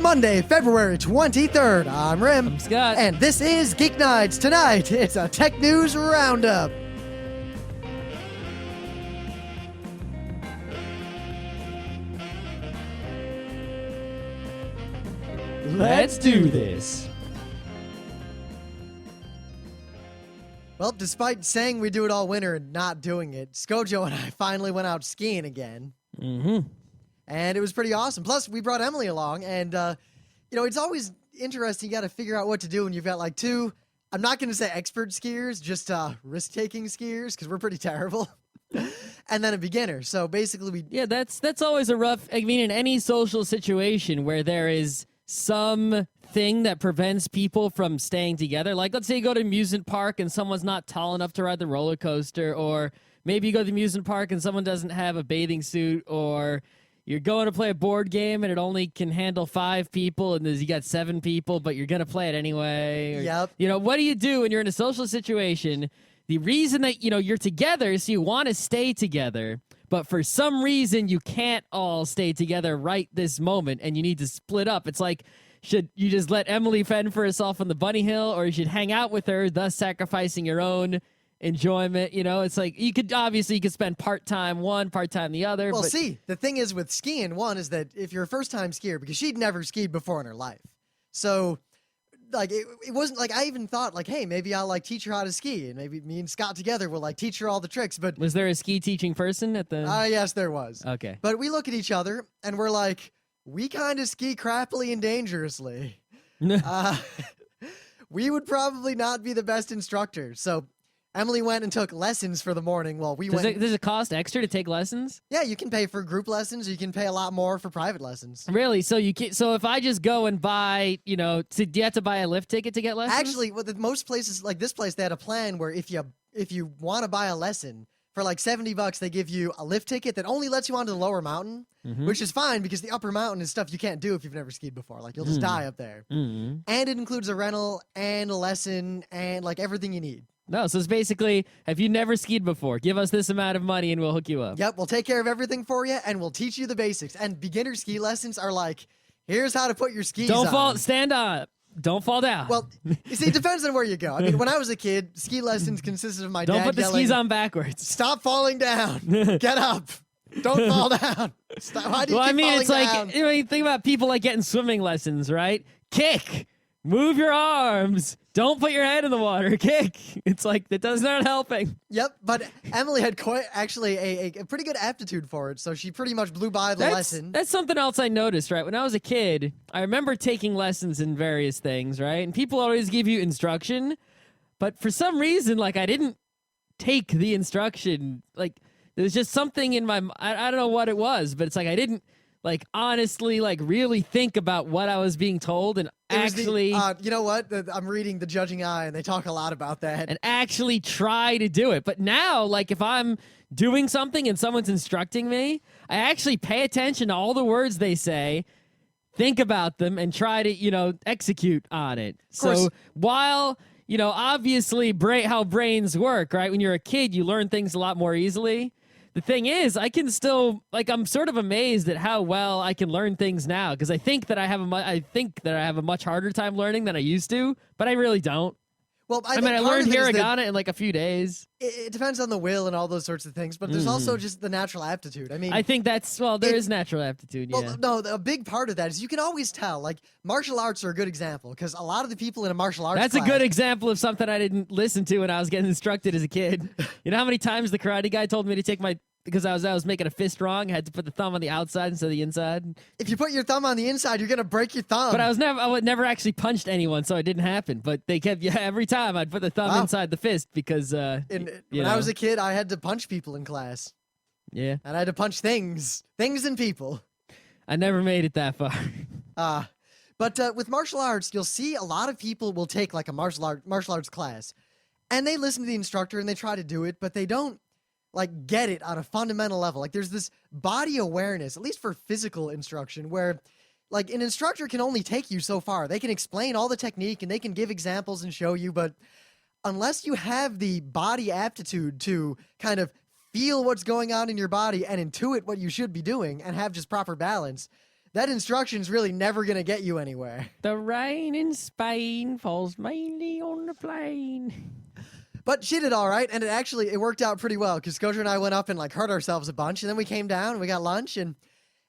Monday, February 23rd. I'm Rim. I'm Scott. And this is Geeknights. Tonight, it's a tech news roundup. Let's do this. Well, despite saying we do it all winter and not doing it, Skojo and I finally went out skiing again. Mm-hmm. And it was pretty awesome. Plus, we brought Emily along, and, it's always interesting. You got to figure out what to do when you've got, like, two, I'm not going to say expert skiers, just risk-taking skiers, because we're pretty terrible. And then a beginner. So basically, that's always a rough, I mean, in any social situation where there is some thing that prevents people from staying together. Like, let's say you go to an amusement park and someone's not tall enough to ride the roller coaster, or maybe you go to the amusement park and someone doesn't have a bathing suit, or you're going to play a board game and it only can handle 5 people and you got 7 people, but you're going to play it anyway. Or, Yep. What do you do when you're in a social situation? The reason that, you're together is you want to stay together, but for some reason you can't all stay together right this moment and you need to split up. It's like, should you just let Emily fend for herself on the bunny hill, or you should hang out with her, thus sacrificing your own enjoyment? It's like you could spend part-time one, part-time the other. Well, but see, the thing is with skiing, one is that if you're a first-time skier, because she'd never skied before in her life, so like it wasn't like I even thought like, hey, maybe I'll like teach her how to ski, and maybe me and Scott together will like teach her all the tricks. But was there a ski teaching person at the? Yes, there was. Okay, but we look at each other and we're like, we kind of ski crappily and dangerously. We would probably not be the best instructors. So Emily went and took lessons for the morning while we went. Does it cost extra to take lessons? Yeah, you can pay for group lessons. Or you can pay a lot more for private lessons. Really? So so if I just go and buy, do you have to buy a lift ticket to get lessons? Actually, most places like this place, they had a plan where if you want to buy a lesson for like $70, they give you a lift ticket that only lets you onto the lower mountain, which is fine because the upper mountain is stuff you can't do if you've never skied before. Like you'll just die up there. And it includes a rental and a lesson and like everything you need. No, so it's basically, have you never skied before? Give us this amount of money and we'll hook you up. Yep, we'll take care of everything for you, and we'll teach you the basics. And beginner ski lessons are like, here's how to put your skis on. Stand up. Don't fall down. Well, you see, it depends on where you go. I mean, when I was a kid, ski lessons consisted of my dad Don't put the yelling, skis on backwards. Stop falling down. Get up. Don't fall down. Why do you keep falling it's down? like, you think about people like getting swimming lessons, right? Kick. Move your arms. Don't put your head in the water. Kick. It's like, that does not helping. Yep, but Emily had actually a pretty good aptitude for it, so she pretty much blew by the lesson. That's something else I noticed, right? When I was a kid, I remember taking lessons in various things, right? And people always give you instruction, but for some reason, like, I didn't take the instruction. Like, there was just something in my, I don't know what it was, but it's like I didn't, like, honestly, like, really think about what I was being told and actually... you know what? I'm reading The Judging Eye, and they talk a lot about that. And actually try to do it. But now, like, if I'm doing something and someone's instructing me, I actually pay attention to all the words they say, think about them, and try to, execute on it. So while... obviously, how brains work, right? When you're a kid, you learn things a lot more easily. The thing is, I can still, I'm sort of amazed at how well I can learn things now, because I think that I have a much harder time learning than I used to, but I really don't. Well, I learned hiragana in like a few days. It depends on the will and all those sorts of things, but there's also just the natural aptitude. I mean, I think there is natural aptitude, yeah. Well, no, a big part of that is you can always tell. Like, martial arts are a good example, because a lot of the people in a martial arts That's class, a good example of something I didn't listen to when I was getting instructed as a kid. You know how many times the karate guy told me to take because I was making a fist wrong, I had to put the thumb on the outside instead of the inside. If you put your thumb on the inside, you're gonna break your thumb. But I never actually punched anyone, so it didn't happen. But they kept every time I'd put the thumb inside the fist because when I was a kid, I had to punch people in class. Yeah, and I had to punch things and people. I never made it that far. But with martial arts, you'll see a lot of people will take like a martial arts class, and they listen to the instructor and they try to do it, but they don't like get it on a fundamental level. Like there's this body awareness, at least for physical instruction, where like an instructor can only take you so far. They can explain all the technique and they can give examples and show you, but unless you have the body aptitude to kind of feel what's going on in your body and intuit what you should be doing and have just proper balance, that instruction's really never going to get you anywhere. The rain in Spain falls mainly on the plain. But she did all right, and it worked out pretty well, because Scotia and I went up and, like, hurt ourselves a bunch, and then we came down, and we got lunch, and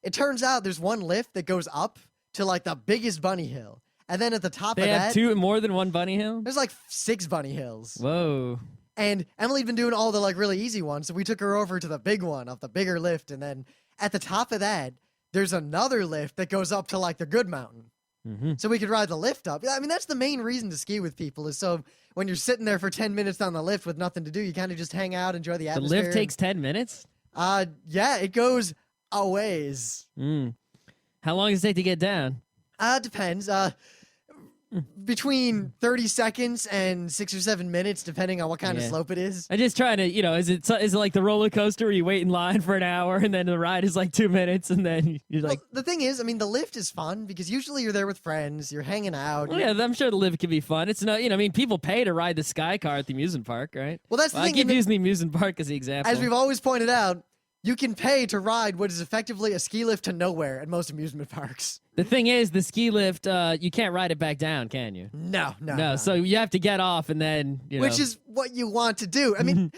it turns out there's one lift that goes up to, like, the biggest bunny hill. And then at the top of that... They have more than one bunny hill? There's, like, 6 bunny hills. Whoa. And Emily'd been doing all the, like, really easy ones, so we took her over to the big one, of the bigger lift, and then at the top of that, there's another lift that goes up to, like, the good mountain. Mm-hmm. So we could ride the lift up. I mean, that's the main reason to ski with people, is so when you're sitting there for 10 minutes on the lift with nothing to do, you kind of just hang out, enjoy the The atmosphere. lift takes 10 minutes? Yeah, it goes a ways. How long does it take to get down? Depends. Between 30 seconds and 6 or 7 minutes, depending on what kind of slope it is. I'm just trying to, is it like the roller coaster where you wait in line for an hour and then the ride is like 2 minutes and then you're like... Well, the thing is, I mean, the lift is fun because usually you're there with friends, you're hanging out. Well, yeah, I'm sure the lift can be fun. It's not, people pay to ride the Sky Car at the amusement park, right? Well, that's the thing. I keep using the amusement park as the example. As we've always pointed out, you can pay to ride what is effectively a ski lift to nowhere at most amusement parks. The thing is, the ski lift, you can't ride it back down, can you? No. So you have to get off and then, Which is what you want to do. I mean,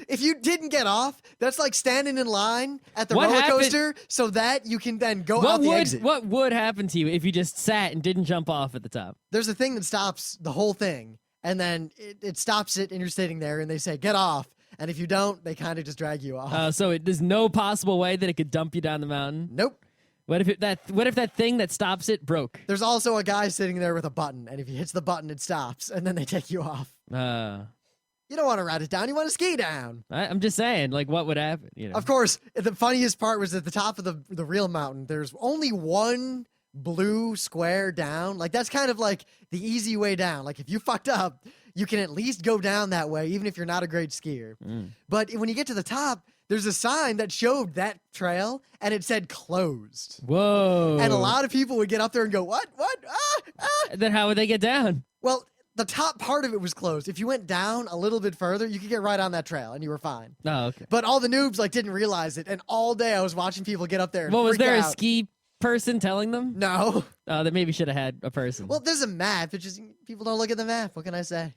if you didn't get off, that's like standing in line at the roller coaster so that you can then go out the exit. What would happen to you if you just sat and didn't jump off at the top? There's a thing that stops the whole thing, and then it stops it, and you're sitting there, and they say, get off. And if you don't, they kind of just drag you off. So there's no possible way that it could dump you down the mountain? Nope. What if that thing that stops it broke? There's also a guy sitting there with a button, and if he hits the button, it stops, and then they take you off. You don't want to ride it down. You want to ski down. I'm just saying, like, what would happen? Of course, the funniest part was at the top of the real mountain, there's only one blue square down. Like, that's kind of like the easy way down. Like, if you fucked up, you can at least go down that way, even if you're not a great skier. But when you get to the top, there's a sign that showed that trail, and it said closed. Whoa. And a lot of people would get up there and go, what? Then how would they get down? Well, the top part of it was closed. If you went down a little bit further, you could get right on that trail, and you were fine. Oh, okay. But all the noobs, like, didn't realize it, and all day I was watching people get up there and was there freak a out. ski person telling them? No. They maybe should have had a person. Well, there's a map. It's just people don't look at the map. What can I say?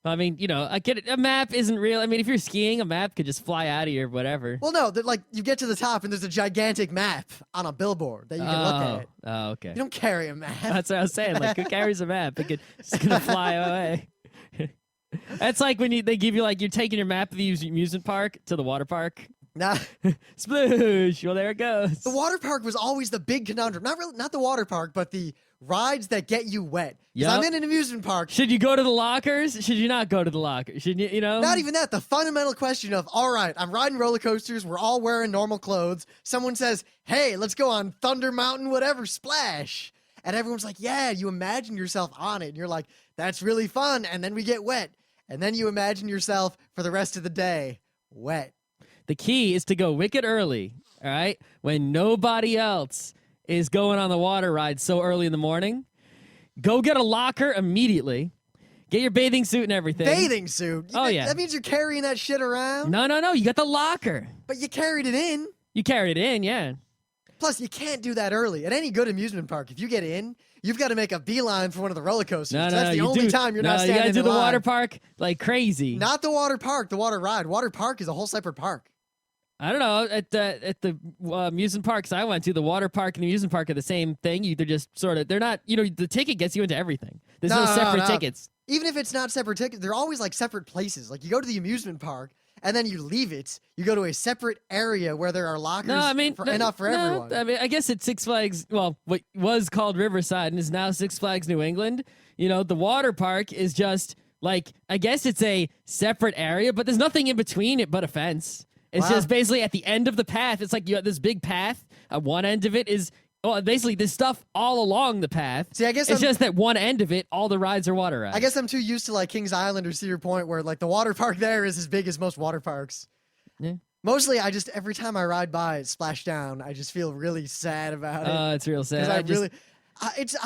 I mean, I get it. A map isn't real. I mean, if you're skiing, a map could just fly out of you or whatever. Well, no, like you get to the top and there's a gigantic map on a billboard that you can look at. Oh, okay. You don't carry a map. That's what I was saying. Like, who carries a map? It's gonna fly away. That's like when they give you, like, you're taking your map of the amusement park to the water park. Nah. Sploosh. Well, there it goes. The water park was always the big conundrum. Not the water park, but the rides that get you wet. Because I'm in an amusement park. Should you go to the lockers? Should you not go to the lockers? Should you, Not even that. The fundamental question of, all right, I'm riding roller coasters. We're all wearing normal clothes. Someone says, hey, let's go on Thunder Mountain, whatever, splash. And everyone's like, yeah, you imagine yourself on it. And you're like, that's really fun. And then we get wet. And then you imagine yourself for the rest of the day wet. The key is to go wicked early, all right? When nobody else is going on the water ride so early in the morning. Go get a locker immediately. Get your bathing suit and everything. Bathing suit? Oh, yeah. That means you're carrying that shit around? No. You got the locker. But you carried it in. You carried it in, yeah. Plus, you can't do that early. At any good amusement park, if you get in, you've got to make a beeline for one of the roller coasters. That's the only time you're not standing in line. You got to do the water park like crazy. Not the water park, the water ride. Water park is a whole separate park. I don't know. At the amusement parks I went to, the water park and the amusement park are the same thing. They're just sort of, they're not, the ticket gets you into everything. There's no separate tickets. Even if it's not separate tickets, they're always like separate places. Like you go to the amusement park and then you leave it. You go to a separate area where there are lockers enough for everyone. I mean, I guess it's Six Flags, well, what was called Riverside and is now Six Flags New England. The water park is just like, I guess it's a separate area, but there's nothing in between it but a fence. It's just basically at the end of the path. It's like you have this big path. At one end of it is basically this stuff all along the path. See, I guess it's just that one end of it, all the rides are water rides. I guess I'm too used to like Kings Island or Cedar Point, where like the water park there is as big as most water parks. Yeah. Mostly, every time I ride by Splashdown, I just feel really sad about it. Oh, it's real sad. How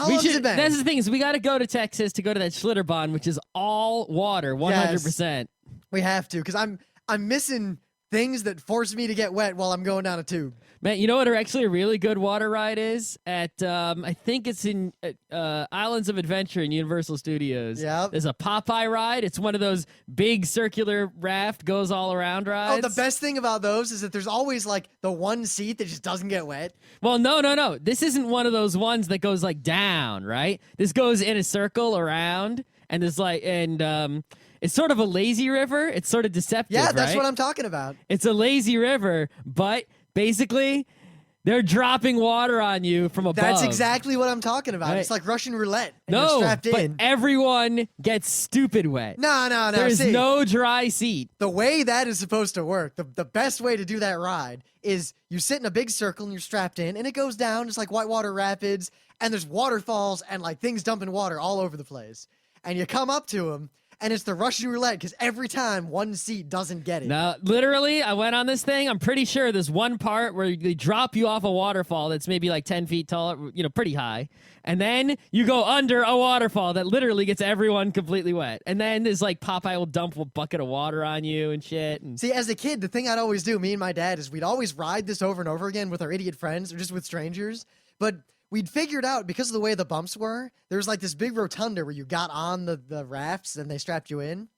long has it been? That's the thing is we got to go to Texas to go to that Schlitterbahn, which is all water, 100%. Yes, we have to, because I'm missing things that force me to get wet while I'm going down a tube. Man, you know what actually a really good water ride is? At I think it's in Islands of Adventure in Universal Studios. Yep. There's a Popeye ride. It's one of those big circular raft goes all around rides. Oh, the best thing about those is that there's always like the one seat that just doesn't get wet. Well, no. This isn't one of those ones that goes like down, right? This goes in a circle around, and there's like it's sort of a lazy river. It's sort of deceptive. Yeah, that's right? what I'm talking about. It's a lazy river, but basically, they're dropping water on you from above. That's exactly what I'm talking about. Right. It's like Russian roulette. And you're No, strapped but in. everyone gets stupid wet. No. There's See, no dry seat. the way that is supposed to work, the best way to do that ride is you sit in a big circle and you're strapped in, and it goes down just like whitewater rapids, and there's waterfalls and like things dumping water all over the place. And you come up to them, and it's the Russian roulette because every time one seat doesn't get it. No, literally, I went on this thing. I'm pretty sure there's one part where they drop you off a waterfall that's maybe like 10 feet tall, pretty high. And then you go under a waterfall that literally gets everyone completely wet. And then there's like Popeye will dump a bucket of water on you and shit. And See, as a kid, the thing I'd always do, me and my dad, is we'd always ride this over and over again with our idiot friends or just with strangers. But we'd figured out, because of the way the bumps were, there was like this big rotunda where you got on the rafts and they strapped you in.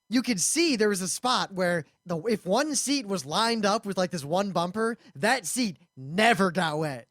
You could see there was a spot where if one seat was lined up with like this one bumper, that seat never got wet.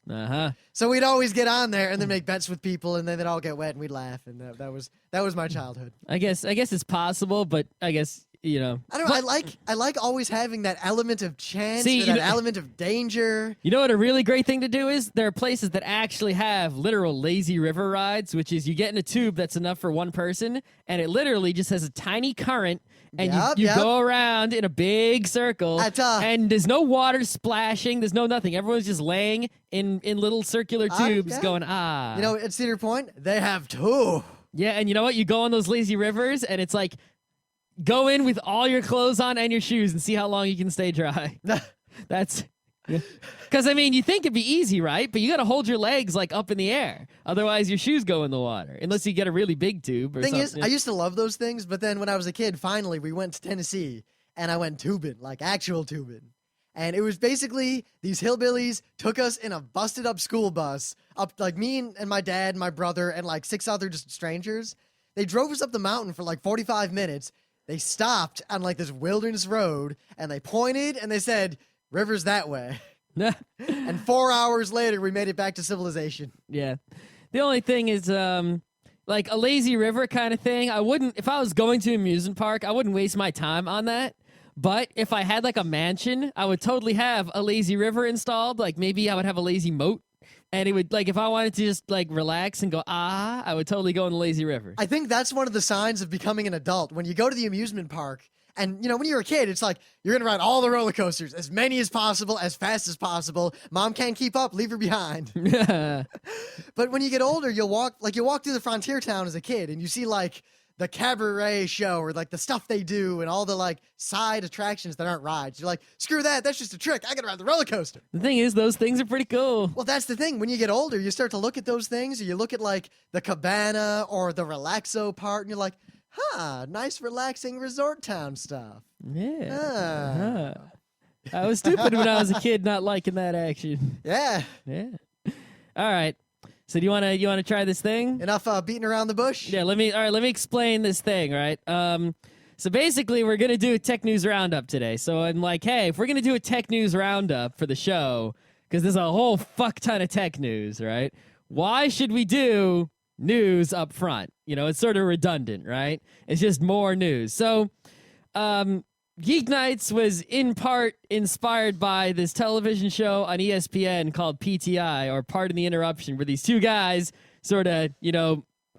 So we'd always get on there and then make bets with people, and then they'd all get wet and we'd laugh. And that was my childhood. I guess it's possible, but I guess I don't know. I like always having that element of chance, See, or that element of danger. You know what a really great thing to do is? There are places that actually have literal lazy river rides, which is you get in a tube that's enough for one person, and it literally just has a tiny current, and you go around in a big circle, and there's no water splashing, there's no nothing. Everyone's just laying in little circular tubes going, You know, at Cedar Point, they have two. Yeah, and you know what? You go on those lazy rivers, and it's like, go in with all your clothes on and your shoes and see how long you can stay dry. That's because you think it'd be easy, right? But you got to hold your legs like up in the air, otherwise your shoes go in the water. Unless you get a really big tube. Or Thing something. is, I used to love those things, but then when I was a kid, finally we went to Tennessee and I went tubing, like actual tubing. And it was basically these hillbillies took us in a busted up school bus up, like me and my dad, and my brother, and like 6 other just strangers. They drove us up the mountain for like 45 minutes. They stopped on like this wilderness road and they pointed and they said, "River's that way." And 4 hours later, we made it back to civilization. Yeah. The only thing is, like a lazy river kind of thing, if I was going to an amusement park, I wouldn't waste my time on that. But if I had like a mansion, I would totally have a lazy river installed. Like maybe I would have a lazy moat. And it would, like, if I wanted to just, like, relax and go, I would totally go in the lazy river. I think that's one of the signs of becoming an adult. When you go to the amusement park, and, when you're a kid, it's like, you're going to ride all the roller coasters, as many as possible, as fast as possible. Mom can't keep up, leave her behind. But when you get older, you'll walk through the frontier town as a kid, and you see, like, the cabaret show, or like the stuff they do, and all the like side attractions that aren't rides. You're like, screw that, that's just a trick. I gotta ride the roller coaster. The thing is, those things are pretty cool. Well, that's the thing. When you get older, you start to look at those things, or you look at like the cabana or the relaxo part, and you're like, nice relaxing resort town stuff. Yeah. I was stupid when I was a kid not liking that action. Yeah. All right. So do you want to try this thing? Enough beating around the bush? Yeah, let me explain this thing, right? So basically we're going to do a tech news roundup today. So I'm like, hey, if we're going to do a tech news roundup for the show, because there's a whole fuck ton of tech news, right? Why should we do news up front? It's sort of redundant, right? It's just more news. So Geeknights was in part inspired by this television show on ESPN called PTI, or Pardon the Interruption, where these two guys sort of,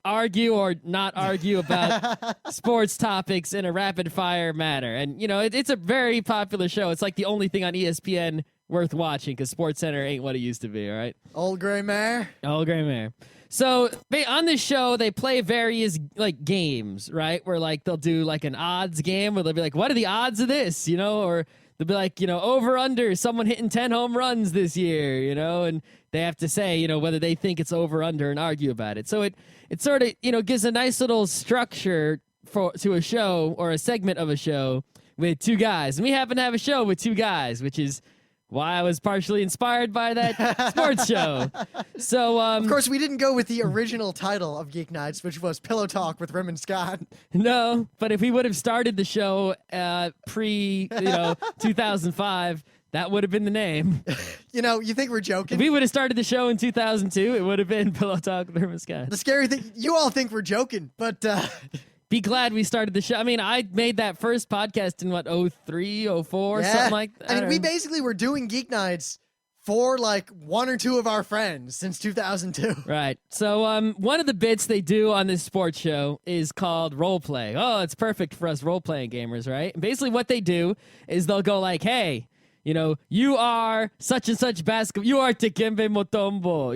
argue or not argue about sports topics in a rapid fire manner. And, it's a very popular show. It's like the only thing on ESPN worth watching because SportsCenter ain't what it used to be, all right? Old gray mare. Old gray mare. So on this show, they play various like games, right? Where like they'll do like an odds game where they'll be like, what are the odds of this? Or they'll be like, over under someone hitting 10 home runs this year, and they have to say, whether they think it's over under and argue about it. So it sort of, gives a nice little structure to a show or a segment of a show with two guys. And we happen to have a show with two guys, which is why I was partially inspired by that sports show. So, Of course, we didn't go with the original title of Geeknights, which was Pillow Talk with Rim and Scott. No, but if we would have started the show pre, 2005, that would have been the name. You think we're joking? If we would have started the show in 2002, it would have been Pillow Talk with Rim and Scott. The scary thing, you all think we're joking, but Be glad we started the show. I mean, I made that first podcast in, 03, 04, something like that. I mean, we basically were doing Geeknights for, like, one or two of our friends since 2002. Right. So one of the bits they do on this sports show is called role play. Oh, it's perfect for us role-playing gamers, right? And basically what they do is they'll go like, hey, you are such and such basketball. You are Dikembe Mutombo,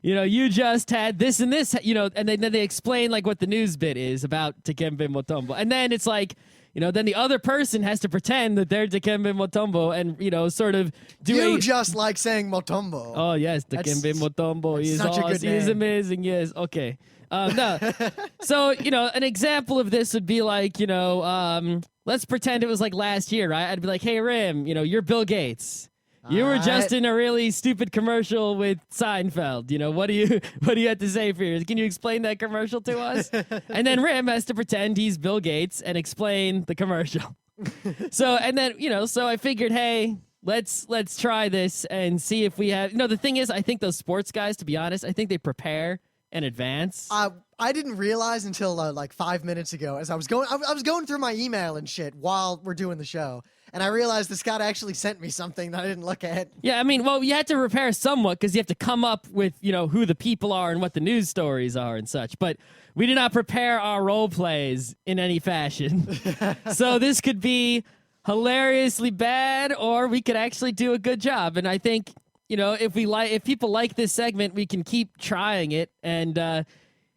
you just had this and this, and then they explain like what the news bit is about Dikembe Mutombo. And then it's like, then the other person has to pretend that they're Dikembe Mutombo and, sort of do You just like saying Mutombo. Oh, yes, Dikembe Mutombo. He's such a awesome. good name. He's amazing, yes. Okay. No. So, an example of this would be like, let's pretend it was like last year, right? I'd be like, hey, Rim, you're Bill Gates. You were just in a really stupid commercial with Seinfeld. What do you have to say for yours? Can you explain that commercial to us? And then Rim has to pretend he's Bill Gates and explain the commercial. So I figured, hey, let's try this and see if we have. The thing is, I think those sports guys, to be honest, I think they prepare in advance. I didn't realize until like 5 minutes ago, as I was going through my email and shit while we're doing the show, and I realized that Scott actually sent me something that I didn't look at. Yeah, I mean, well, you had to prepare somewhat because you have to come up with who the people are and what the news stories are and such. But we did not prepare our role plays in any fashion, so this could be hilariously bad, or we could actually do a good job. And I think if people like this segment, we can keep trying it, and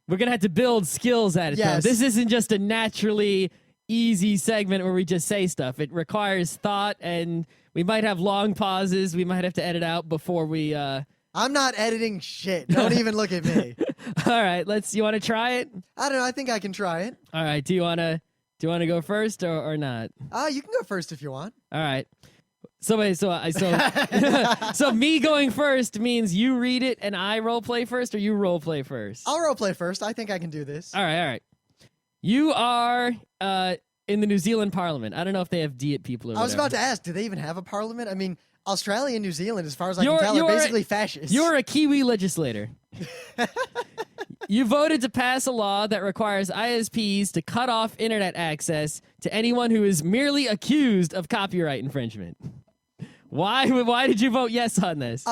we're gonna have to build skills at it. Yes. Though. This isn't just a naturally easy segment where we just say stuff. It requires thought, and we might have long pauses. We might have to edit out before we. I'm not editing shit. Don't even look at me. All right, you want to try it? I don't know. I think I can try it. All right. Do you want to go first or not? You can go first if you want. All right. So me going first means you read it and I role play first, or you role play first? I'll role play first. I think I can do this. All right. You are in the New Zealand Parliament. I don't know if they have Diet people or whatever. I was about to ask, do they even have a parliament? I mean, Australia and New Zealand, as far as I can tell, are basically fascist. You're a Kiwi legislator. You voted to pass a law that requires ISPs to cut off internet access to anyone who is merely accused of copyright infringement. Why did you vote yes on this?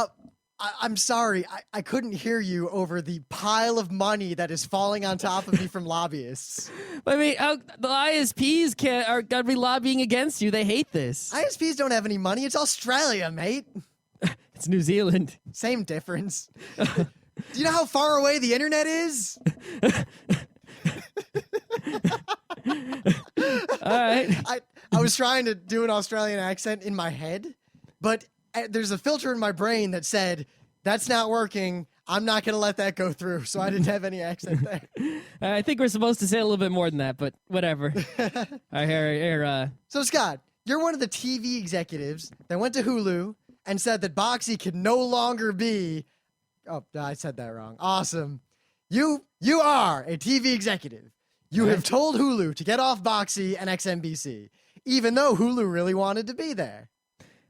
I'm sorry. I couldn't hear you over the pile of money that is falling on top of me from lobbyists. I mean, the ISPs are going to be lobbying against you. They hate this. ISPs don't have any money. It's Australia, mate. It's New Zealand. Same difference. Do you know how far away the internet is? All right. I was trying to do an Australian accent in my head, but there's a filter in my brain that said, that's not working. I'm not going to let that go through, so I didn't have any accent there. I think we're supposed to say a little bit more than that, but whatever. All right, here. So, Scott, you're one of the TV executives that went to Hulu and said that Boxy could no longer be... Oh, I said that wrong. Awesome. You are a TV executive. You have told Hulu to get off Boxy and XNBC, even though Hulu really wanted to be there.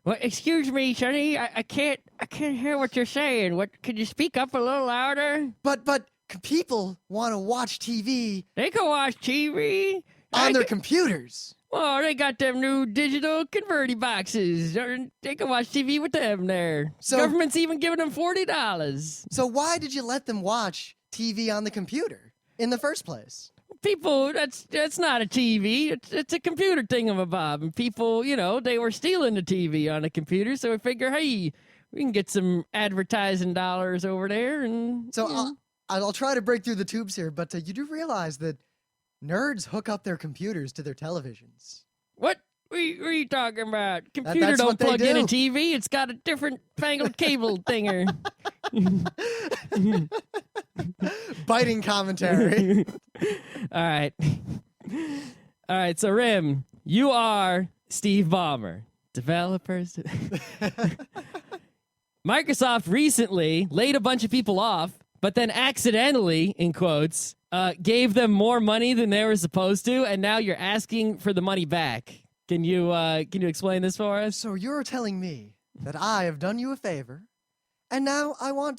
Well, excuse me, Sonny. I can't hear what you're saying. Could you speak up a little louder? But people want to watch TV. They can watch TV on their computers. Well, they got them new digital converty boxes. They can watch TV with them there. So, government's even giving them $40. So why did you let them watch TV on the computer in the first place? People, that's not a TV. It's a computer thingamabob. And people, they were stealing the TV on the computer. So we figure, hey, we can get some advertising dollars over there. And so I'll try to break through the tubes here, but you do realize that nerds hook up their computers to their televisions. What are you talking about? Computer don't plug in a TV. It's got a different fangled cable thinger. Biting commentary. All right. So Rim, you are Steve Ballmer. Developers. Microsoft recently laid a bunch of people off, but then accidentally, in quotes, gave them more money than they were supposed to, and now you're asking for the money back. Can you explain this for us? So you're telling me that I have done you a favor, and now I want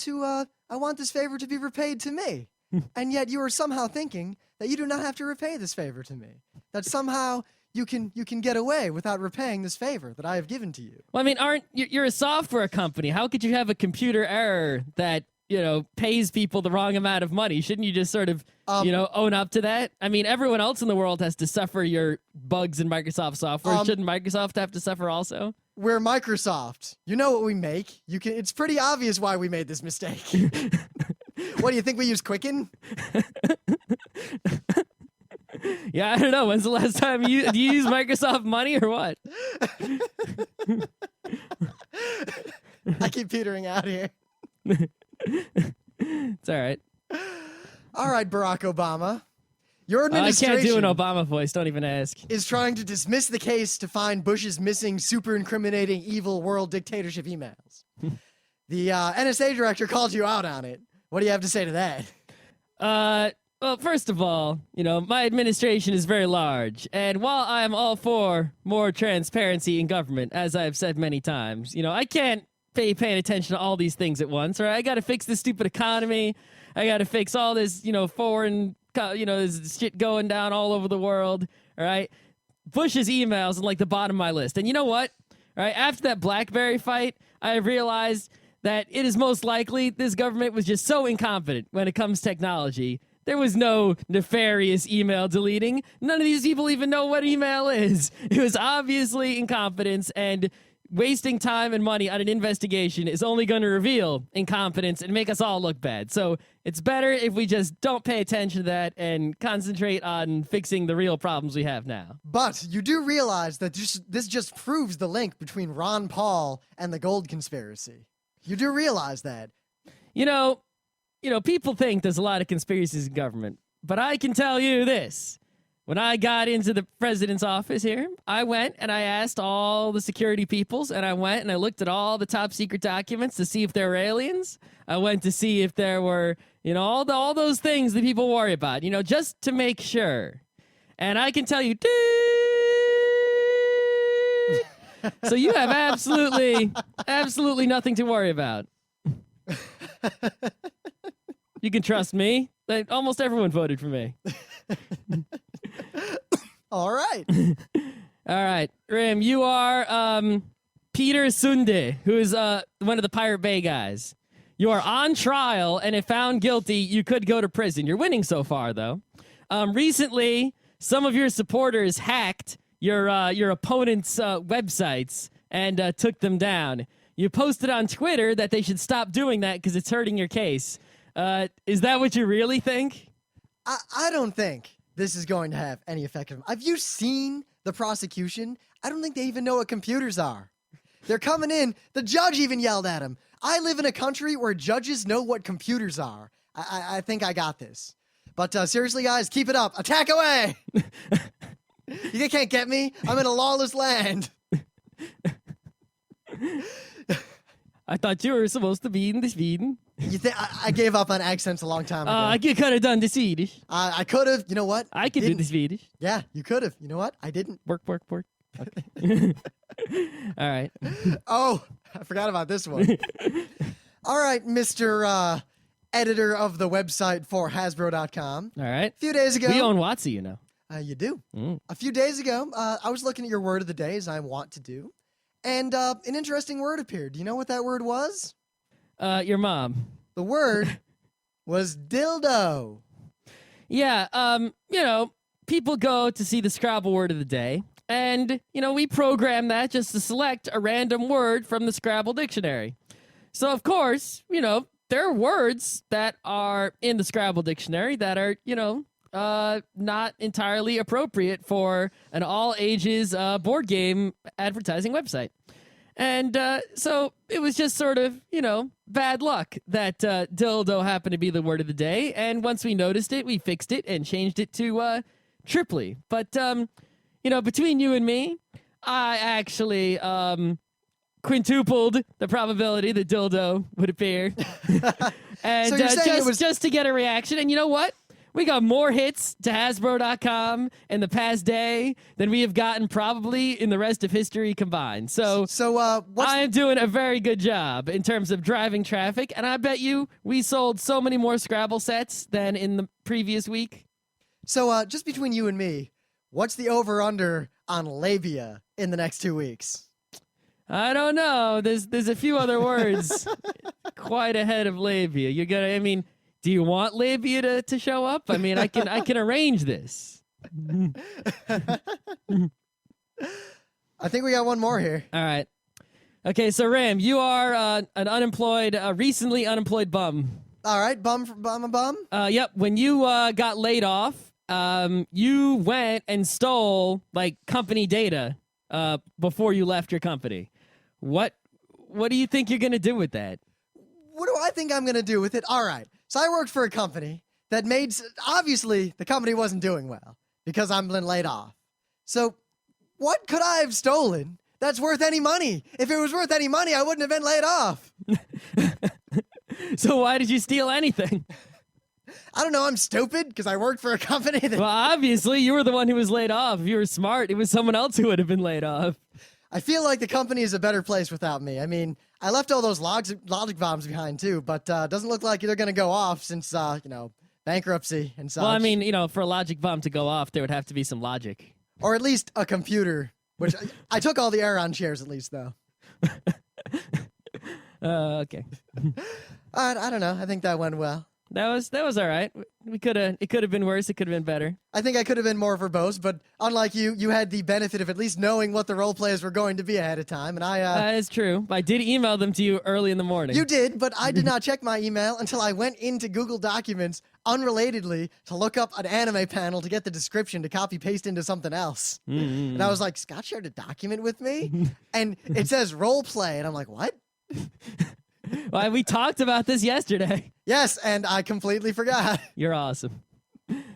this favor to be repaid to me, and yet you are somehow thinking that you do not have to repay this favor to me. That somehow you can get away without repaying this favor that I have given to you. Well, I mean, you're a software company. How could you have a computer error that pays people the wrong amount of money? Shouldn't you just sort of own up to that? I mean, everyone else in the world has to suffer your bugs in Microsoft software. Shouldn't Microsoft have to suffer also? We're Microsoft. You know what we make. It's pretty obvious why we made this mistake. What do you think we use Quicken? Yeah, I don't know. When's the last time do you use Microsoft money or what? I keep petering out here. It's all right. All right, Barack Obama. Your administration I can't do an Obama voice. Don't even ask. Is trying to dismiss the case to find Bush's missing super incriminating evil world dictatorship emails. The NSA director called you out on it. What do you have to say to that? Well, first of all, my administration is very large, and while I am all for more transparency in government, as I've said many times, I can't paying attention to all these things at once, right? I got to fix this stupid economy. I got to fix all this, foreign, this shit going down all over the world, all right? Bush's emails are like the bottom of my list. And you know what? All right, after that BlackBerry fight, I realized that it is most likely this government was just so incompetent when it comes to technology. There was no nefarious email deleting. None of these people even know what email is. It was obviously incompetence, and wasting time and money on an investigation is only going to reveal incompetence and make us all look bad. So it's better if we just don't pay attention to that and concentrate on fixing the real problems we have now. But you do realize that this just proves the link between Ron Paul and the gold conspiracy. You do realize that. People think there's a lot of conspiracies in government, but I can tell you this. When I got into the president's office here, I went and I asked all the security peoples, and I went and I looked at all the top secret documents to see if there were aliens. I went to see if there were, all those things that people worry about, just to make sure. And I can tell you, so you have absolutely nothing to worry about. You can trust me. Almost everyone voted for me. All right. All right. Rim, you are Peter Sunde, who is one of the Pirate Bay guys. You are on trial, and if found guilty, you could go to prison. You're winning so far, though. Recently, some of your supporters hacked your opponent's websites and took them down. You posted on Twitter that they should stop doing that because it's hurting your case. Is that what you really think? I don't think this is going to have any effect on them. Have you seen the prosecution? I don't think they even know what computers are. They're coming in. The judge even yelled at him. I live in a country where judges know what computers are. I think I got this. But seriously, guys, keep it up. Attack away! You can't get me. I'm in a lawless land. I thought you were supposed to be in the Sweden. You think I gave up on accents a long time ago. I could have done the Swedish. I could have. You know what? I could do the Swedish. Yeah, you could have. You know what? I didn't. Work. Okay. All right. Oh, I forgot about this one. All right, Mr. Editor of the website for Hasbro.com. All right. A few days ago. We own WotC, you know. You do. Mm. A few days ago, I was looking at your word of the day, as I want to do. And an interesting word appeared. Do you know what that word was? Your mom. The word was dildo. Yeah, people go to see the Scrabble word of the day, and, we program that just to select a random word from the Scrabble dictionary. So, of course, there are words that are in the Scrabble dictionary that are, not entirely appropriate for an all-ages board game advertising website. And so it was just sort of, bad luck that dildo happened to be the word of the day. And once we noticed it, we fixed it and changed it to triply. But, between you and me, I actually quintupled the probability that dildo would appear. And So you're saying just to get a reaction. And you know what? We got more hits to Hasbro.com in the past day than we have gotten probably in the rest of history combined. So I am doing a very good job in terms of driving traffic, and I bet you we sold so many more Scrabble sets than in the previous week. So just between you and me, what's the over-under on labia in the next 2 weeks? I don't know. There's a few other words quite ahead of labia. Do you want labia to show up? I mean, I can arrange this. I think we got one more here. All right. Okay, so Ram, you are an recently unemployed bum. All right, bum. Yep. When you got laid off, you went and stole company data before you left your company. What do you think you're gonna do with that? What do I think I'm gonna do with it? All right. So I worked for a company that obviously the company wasn't doing well because I'm been laid off. So what could I have stolen that's worth any money? If it was worth any money, I wouldn't have been laid off. So why did you steal anything? I don't know. I'm stupid because I worked for a company that... Well, obviously you were the one who was laid off. If you were smart, it was someone else who would have been laid off. I feel like the company is a better place without me. I mean, I left all those logic bombs behind too, but doesn't look like they're going to go off since, bankruptcy and such. Well, I mean, for a logic bomb to go off, there would have to be some logic. Or at least a computer, which I took all the air on chairs at least, though. Okay. I don't know. I think that went well. That was all right. It could have been worse. It could have been better. I think I could have been more verbose, but unlike you had the benefit of at least knowing what the role plays were going to be ahead of time, and I... That is true. I did email them to you early in the morning. You did, but I did not check my email until I went into Google Documents, unrelatedly, to look up an anime panel to get the description to copy-paste into something else. Mm-hmm. And I was like, Scott shared a document with me? And it says role play, and I'm like, what? Well, we talked about this yesterday. Yes, and I completely forgot. You're awesome.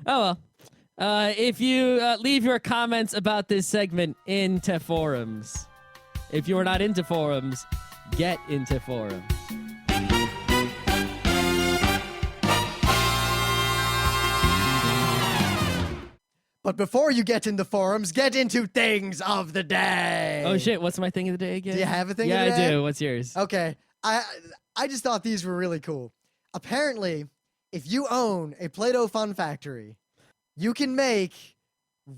Oh, well. If you leave your comments about this segment into forums. If you are not into forums, get into forums. But before you get into forums, get into things of the day. Oh, shit. What's my thing of the day again? Do you have a thing of the day? Yeah, I do. What's yours? Okay. I just thought these were really cool. Apparently, if you own a Play-Doh Fun Factory, you can make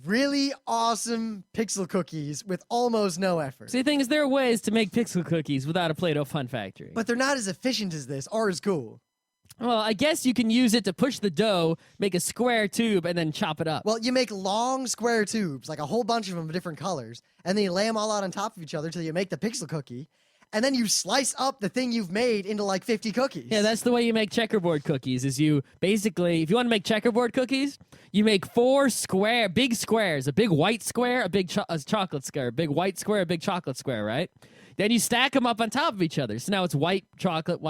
really awesome pixel cookies with almost no effort. See, the thing is, there are ways to make pixel cookies without a Play-Doh Fun Factory. But they're not as efficient as this or as cool. Well, I guess you can use it to push the dough, make a square tube, and then chop it up. Well, you make long square tubes, like a whole bunch of them of different colors, and then you lay them all out on top of each other till you make the pixel cookie. And then you slice up the thing you've made into like 50 cookies. Yeah, that's the way you make checkerboard cookies, is you basically, if you want to make checkerboard cookies, you make 4 big squares, a big white square, a big chocolate square, a big white square, a big chocolate square, right? Then you stack them up on top of each other. So now it's white, chocolate,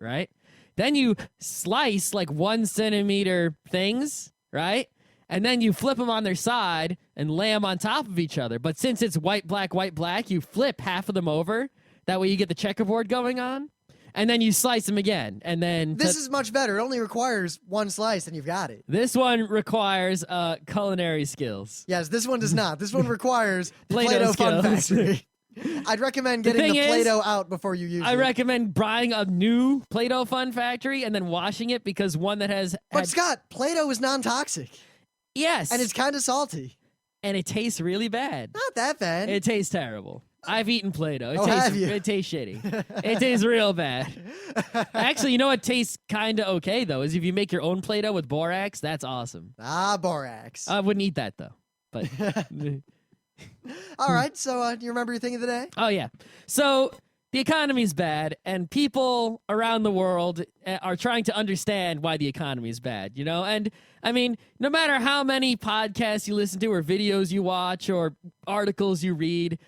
right? Then you slice like 1 centimeter things, right? And then you flip them on their side and lay them on top of each other. But since it's white, black, you flip half of them over. That way you get the checkerboard going on, and then you slice them again, and then... This is much better. It only requires 1 slice, and you've got it. This one requires culinary skills. Yes, this one does not. This one requires Play-Doh Fun Factory. I'd recommend getting the Play-Doh out before you use it. I recommend buying a new Play-Doh Fun Factory and then washing it, because one that has... But Scott, Play-Doh is non-toxic. Yes. And it's kind of salty. And it tastes really bad. Not that bad. It tastes terrible. I've eaten Play-Doh. Have you? It tastes shitty. It tastes real bad. Actually, you know what tastes kind of okay, though, is if you make your own Play-Doh with borax, that's awesome. Borax. I wouldn't eat that, though. But All right, so do you remember your thing of the day? Oh, yeah. So the economy's bad, and people around the world are trying to understand why the economy is bad, you know? And, I mean, no matter how many podcasts you listen to or videos you watch or articles you read,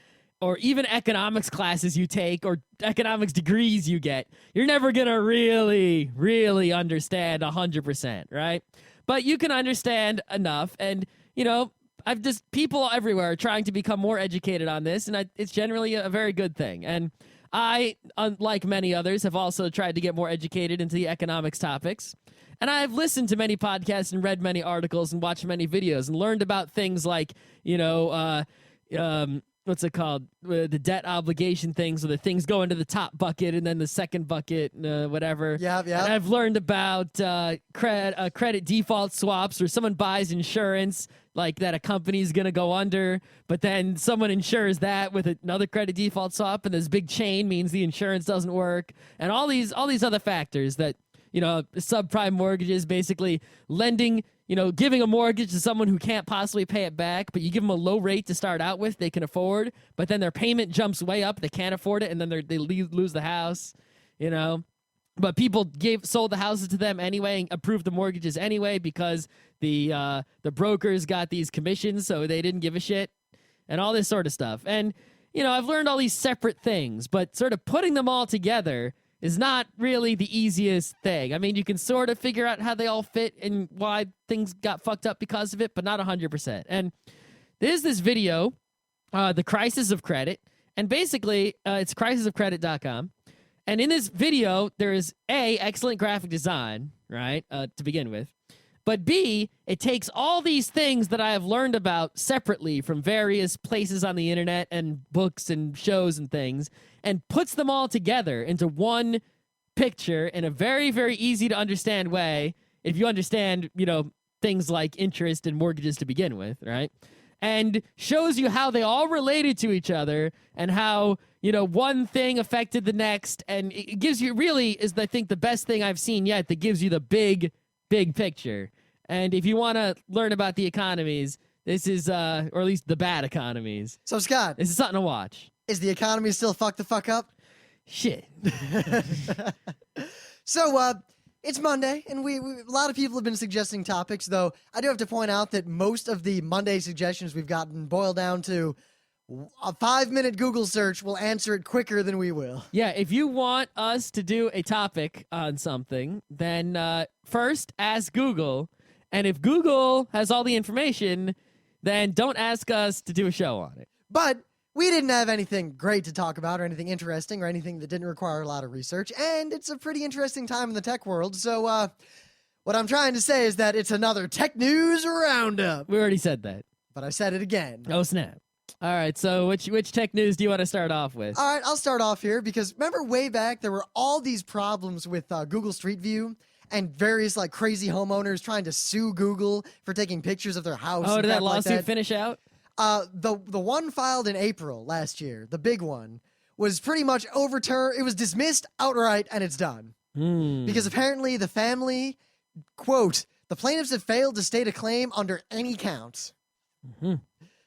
or even economics classes you take or economics degrees you get, you're never going to really understand 100%, right? But you can understand enough. And, you know, I've just people everywhere are trying to become more educated on this, and it's generally a very good thing. And I, unlike many others, have also tried to get more educated into the economics topics. And I've listened to many podcasts and read many articles and watched many videos and learned about things like, what's it called? The debt obligation things, where the things go into the top bucket and then the second bucket, whatever. Yeah. And I've learned about credit default swaps, where someone buys insurance like that a company's going to go under, but then someone insures that with another credit default swap, and this big chain means the insurance doesn't work, and all these other factors that, subprime mortgages, basically lending, giving a mortgage to someone who can't possibly pay it back, but you give them a low rate to start out with, they can afford, but then their payment jumps way up, they can't afford it, and then they lose the house, But people sold the houses to them anyway and approved the mortgages anyway because the brokers got these commissions, so they didn't give a shit, and all this sort of stuff. And, I've learned all these separate things, but sort of putting them all together is not really the easiest thing. I mean, you can sort of figure out how they all fit and why things got fucked up because of it, but not 100%. And there's this video, The Crisis of Credit, and basically it's crisisofcredit.com. And in this video, there is A, excellent graphic design, right, to begin with. But B, it takes all these things that I have learned about separately from various places on the internet and books and shows and things, and puts them all together into one picture in a very, very easy to understand way, if you understand, things like interest and mortgages to begin with, right? And shows you how they all related to each other and how, one thing affected the next. And it gives you, really is, I think, the best thing I've seen yet that gives you the big picture. And if you want to learn about the economies, this is, or at least the bad economies. So, Scott, this is something to watch. Is the economy still fuck the fuck up? Shit. So, it's Monday, and we a lot of people have been suggesting topics, though I do have to point out that most of the Monday suggestions we've gotten boil down to a 5-minute Google search will answer it quicker than we will. Yeah, if you want us to do a topic on something, then first ask Google, and if Google has all the information, then don't ask us to do a show on it. But we didn't have anything great to talk about or anything interesting or anything that didn't require a lot of research, and it's a pretty interesting time in the tech world, so what I'm trying to say is that it's another Tech News Roundup. We already said that. But I said it again. Oh, snap. All right, so which tech news do you want to start off with? All right, I'll start off here because remember way back there were all these problems with Google Street View and various crazy homeowners trying to sue Google for taking pictures of their house. Oh, and did that crap like lawsuit that. finish out? The one filed in April last year, the big one, was pretty much overturned. It was dismissed outright, and it's done. Because apparently the family, quote, the plaintiffs have failed to state a claim under any count.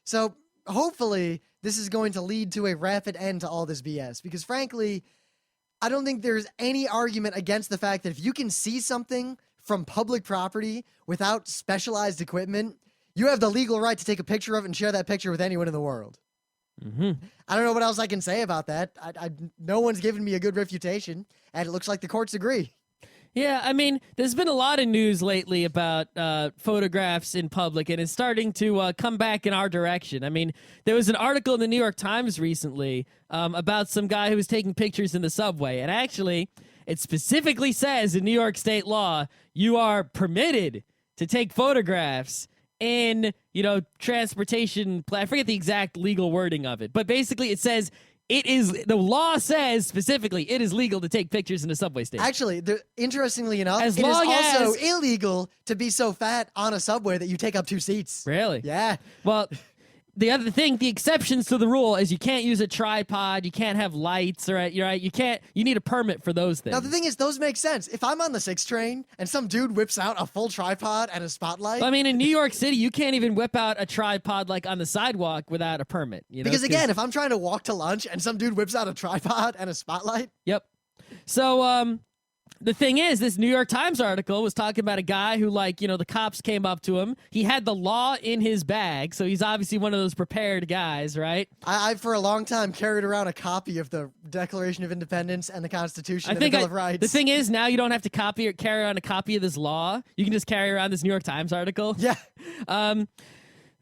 So hopefully this is going to lead to a rapid end to all this BS. Because frankly, I don't think there's any argument against the fact that if you can see something from public property without specialized equipment, you have the legal right to take a picture of it and share that picture with anyone in the world. I don't know what else I can say about that. No one's given me a good refutation, and it looks like the courts agree. Yeah, I mean, there's been a lot of news lately about photographs in public, and it's starting to come back in our direction. I mean, there was an article in the New York Times recently about some guy who was taking pictures in the subway, and actually, it specifically says in New York state law, you are permitted to take photographs in, transportation. I forget the exact legal wording of it, but basically it says the law says specifically it is legal to take pictures in a subway station. Actually, interestingly enough, As it is long also as- illegal to be so fat on a subway that you take up 2 seats. Really? Yeah. Well, the other thing, the exceptions to the rule is you can't use a tripod, you can't have lights, right? You need a permit for those things. Now, the thing is, those make sense. If I'm on the 6 train and some dude whips out a full tripod and a spotlight. I mean, in New York City, you can't even whip out a tripod on the sidewalk without a permit. Because again, if I'm trying to walk to lunch and some dude whips out a tripod and a spotlight. Yep. So, the thing is, this New York Times article was talking about a guy who, the cops came up to him. He had the law in his bag, so he's obviously one of those prepared guys, right? I for a long time, carried around a copy of the Declaration of Independence and the Constitution and the Bill of Rights. The thing is, now you don't have to carry around a copy of this law. You can just carry around this New York Times article. Yeah.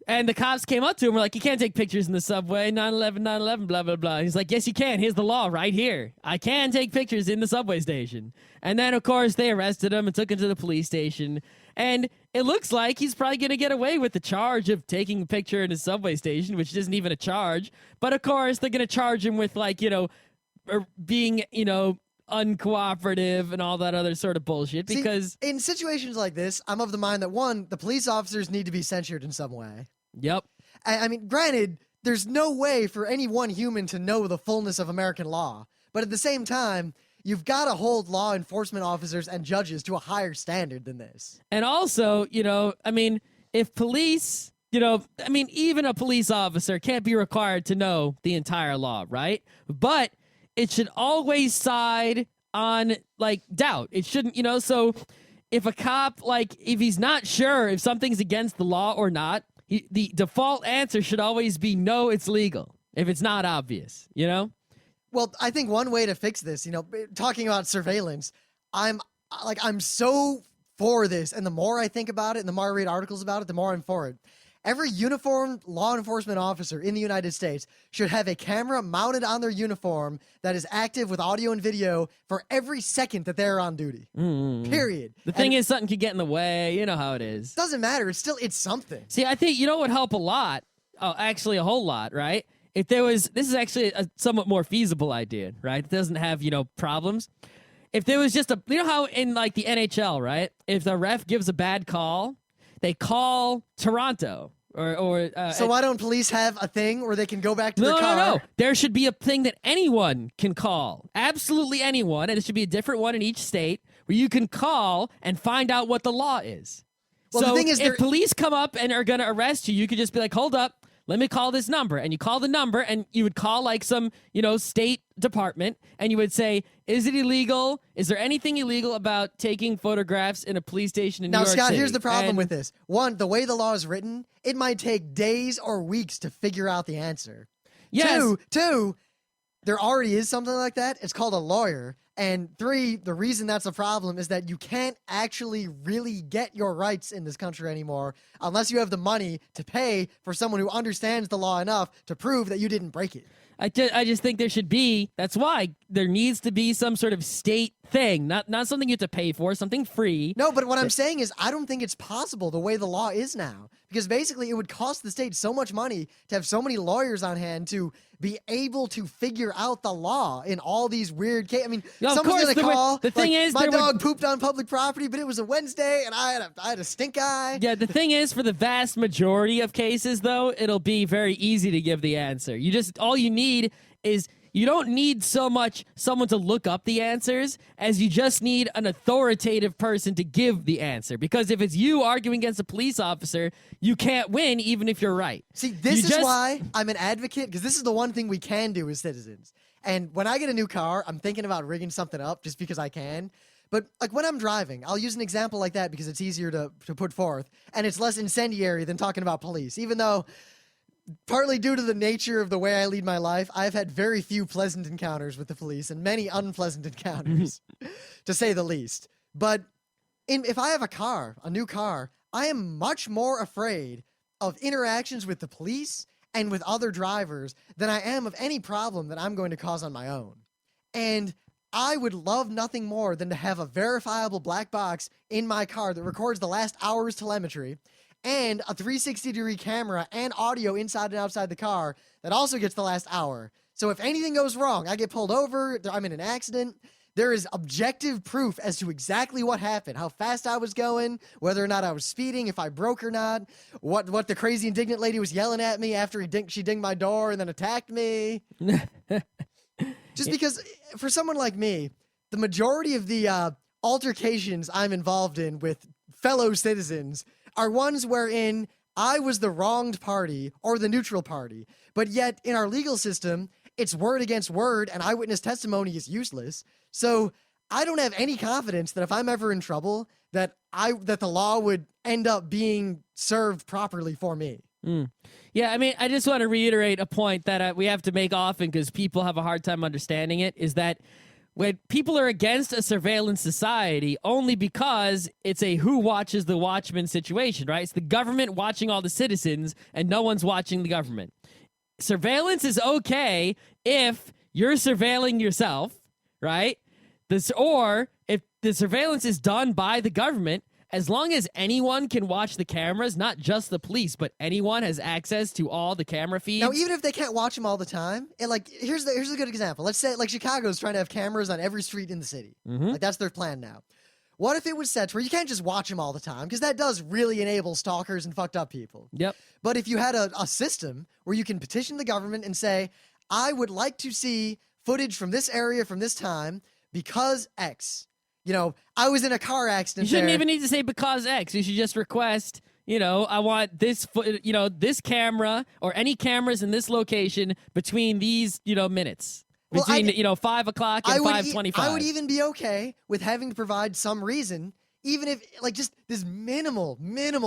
And the cops came up to him and were like, you can't take pictures in the subway, 9/11, 9/11, blah, blah, blah. He's like, yes, you can. Here's the law right here. I can take pictures in the subway station. And then, of course, they arrested him and took him to the police station. And it looks like he's probably going to get away with the charge of taking a picture in a subway station, which isn't even a charge. But, of course, they're going to charge him with, like, being, uncooperative and all that other sort of bullshit because in situations like this, I'm of the mind that one, the police officers need to be censured in some way. Yep. I mean, granted, there's no way for any one human to know the fullness of American law, but at the same time, you've got to hold law enforcement officers and judges to a higher standard than this. And also, if police, even a police officer can't be required to know the entire law, right? But it should always side on, like, doubt. It shouldn't, so if a cop, like, if he's not sure if something's against the law or not, the default answer should always be no, it's legal, if it's not obvious, Well, I think one way to fix this, talking about surveillance, I'm so for this, and the more I think about it and the more I read articles about it, the more I'm for it. Every uniformed law enforcement officer in the United States should have a camera mounted on their uniform that is active with audio and video for every second that they're on duty. Period. The thing is, something could get in the way. You know how it is. Doesn't matter. It's something. See, I think, what would help a lot? Oh, actually, a whole lot, right? If there was, this is actually a somewhat more feasible idea, right? It doesn't have, problems. If there was just how in, like, the NHL, right? If the ref gives a bad call, they call Toronto so why don't police have a thing where they can go back to their car? No. There should be a thing that anyone can call. Absolutely anyone. And it should be a different one in each state where you can call and find out what the law is. Well, so the thing is, if police come up and are going to arrest you, you could just be like, hold up. Let me call this number. And you call the number and you would call like some, state department and you would say, is it illegal? Is there anything illegal about taking photographs in a police station in New York City? Now, Scott, here's the problem with this. One, the way the law is written, it might take days or weeks to figure out the answer. Yes. Two, there already is something like that. It's called a lawyer. And three, the reason that's a problem is that you can't actually really get your rights in this country anymore unless you have the money to pay for someone who understands the law enough to prove that you didn't break it. I just think there should be, that's why there needs to be some sort of state thing, not something you have to pay for, something free. No, but what I'm saying is I don't think it's possible the way the law is now, because basically it would cost the state so much money to have so many lawyers on hand to be able to figure out the law in all these weird cases. I mean, someone's going to call, the thing is, my dog pooped on public property, but it was a Wednesday and I had a stink eye. Yeah, the thing is, for the vast majority of cases, though, it'll be very easy to give the answer. All you need is, you don't need so much someone to look up the answers as you just need an authoritative person to give the answer. Because if it's you arguing against a police officer, you can't win even if you're right. See, this is why I'm an advocate, because this is the one thing we can do as citizens. And when I get a new car, I'm thinking about rigging something up just because I can. But like when I'm driving, I'll use an example like that because it's easier to put forth. And it's less incendiary than talking about police, even though partly due to the nature of the way I lead my life, I've had very few pleasant encounters with the police and many unpleasant encounters, to say the least. But if I have a new car, I am much more afraid of interactions with the police and with other drivers than I am of any problem that I'm going to cause on my own. And I would love nothing more than to have a verifiable black box in my car that records the last hour's telemetry, and a 360-degree camera and audio inside and outside the car that also gets the last hour. So if anything goes wrong, I get pulled over, I'm in an accident, there is objective proof as to exactly what happened, how fast I was going, whether or not I was speeding, if I broke or not, what the crazy indignant lady was yelling at me after she dinged my door and then attacked me. Just because for someone like me, the majority of the altercations I'm involved in with fellow citizens are ones wherein I was the wronged party or the neutral party. But yet, in our legal system, it's word against word, and eyewitness testimony is useless. So I don't have any confidence that if I'm ever in trouble, that the law would end up being served properly for me. Yeah, I mean, I just want to reiterate a point that we have to make often because people have a hard time understanding it, is that when people are against a surveillance society only because it's a who watches the watchman situation, right? It's the government watching all the citizens and no one's watching the government. Surveillance is okay if you're surveilling yourself, right? Or if the surveillance is done by the government, as long as anyone can watch the cameras, not just the police, but anyone has access to all the camera feeds. Now, even if they can't watch them all the time, and like here's a good example. Let's say like Chicago's trying to have cameras on every street in the city. Like that's their plan now. What if it was set to where you can't just watch them all the time? Because that does really enable stalkers and fucked up people. Yep. But if you had a system where you can petition the government and say, I would like to see footage from this area from this time because X. You know, I was in a car accident. You shouldn't even need to say because X. You should just request, I want this, this camera or any cameras in this location between these, minutes. Between, 5 o'clock and 5:25. I would even be okay with having to provide some reason, even if, like, just this minimal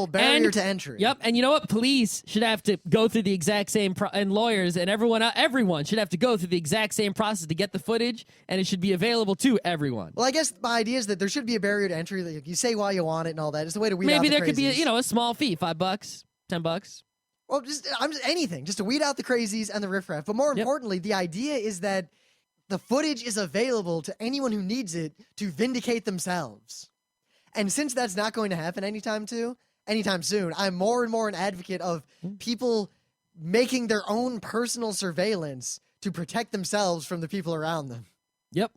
barrier to entry. Yep, and you know what? Police should have to go through the exact same, and lawyers and everyone should have to go through the exact same process to get the footage, and it should be available to everyone. Well, I guess my idea is that there should be a barrier to entry. Like, you say why you want it and all that. It's the way to weed out Maybe the there could be, crazies. a small fee, $5, $10. Well, just anything, just to weed out the crazies and the riffraff. But more importantly, the idea is that the footage is available to anyone who needs it to vindicate themselves. And since that's not going to happen anytime soon, I'm more and more an advocate of people making their own personal surveillance to protect themselves from the people around them. Yep.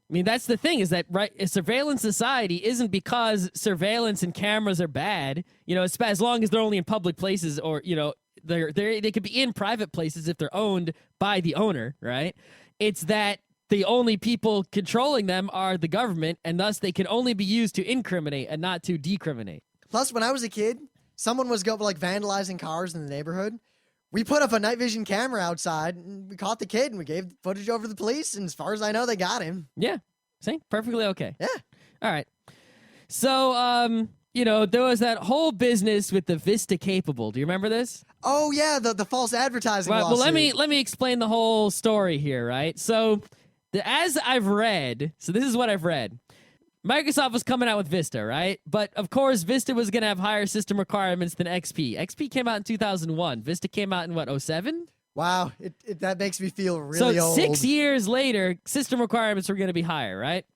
I mean, that's the thing is that, right, a surveillance society isn't because surveillance and cameras are bad, as long as they're only in public places or, they could be in private places if they're owned by the owner, right? It's that the only people controlling them are the government, and thus they can only be used to incriminate and not to decriminate. Plus, when I was a kid, someone was vandalizing cars in the neighborhood. We put up a night vision camera outside, and we caught the kid, and we gave footage over to the police, and as far as I know, they got him. Yeah. See? Perfectly okay. Yeah. All right. So, there was that whole business with the Vista Capable. Do you remember this? Oh, yeah, the false advertising lawsuit. Well, let me explain the whole story here, right? So, as I've read, so this is what I've read. Microsoft was coming out with Vista, right? But, of course, Vista was going to have higher system requirements than XP. XP came out in 2001. Vista came out in, 07? Wow, that makes me feel really old. So 6 years later, system requirements were going to be higher, right?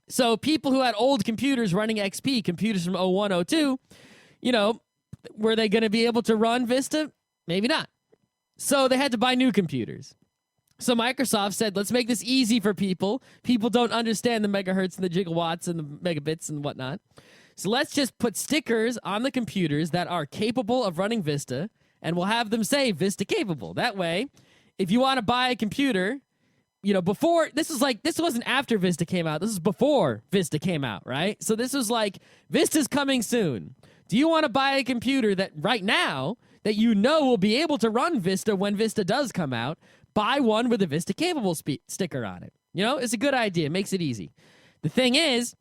So people who had old computers running XP, computers from 01, 02, were they going to be able to run Vista? Maybe not. So they had to buy new computers. So Microsoft said, let's make this easy for people. People don't understand the megahertz and the gigawatts and the megabits and whatnot. So let's just put stickers on the computers that are capable of running Vista, and we'll have them say Vista capable. That way, if you want to buy a computer, before, this wasn't after Vista came out. This is before Vista came out, right? So this was like, Vista's coming soon. Do you want to buy a computer that right now that will be able to run Vista when Vista does come out? Buy one with a Vista capable sticker on it. It's a good idea. It makes it easy. The thing is,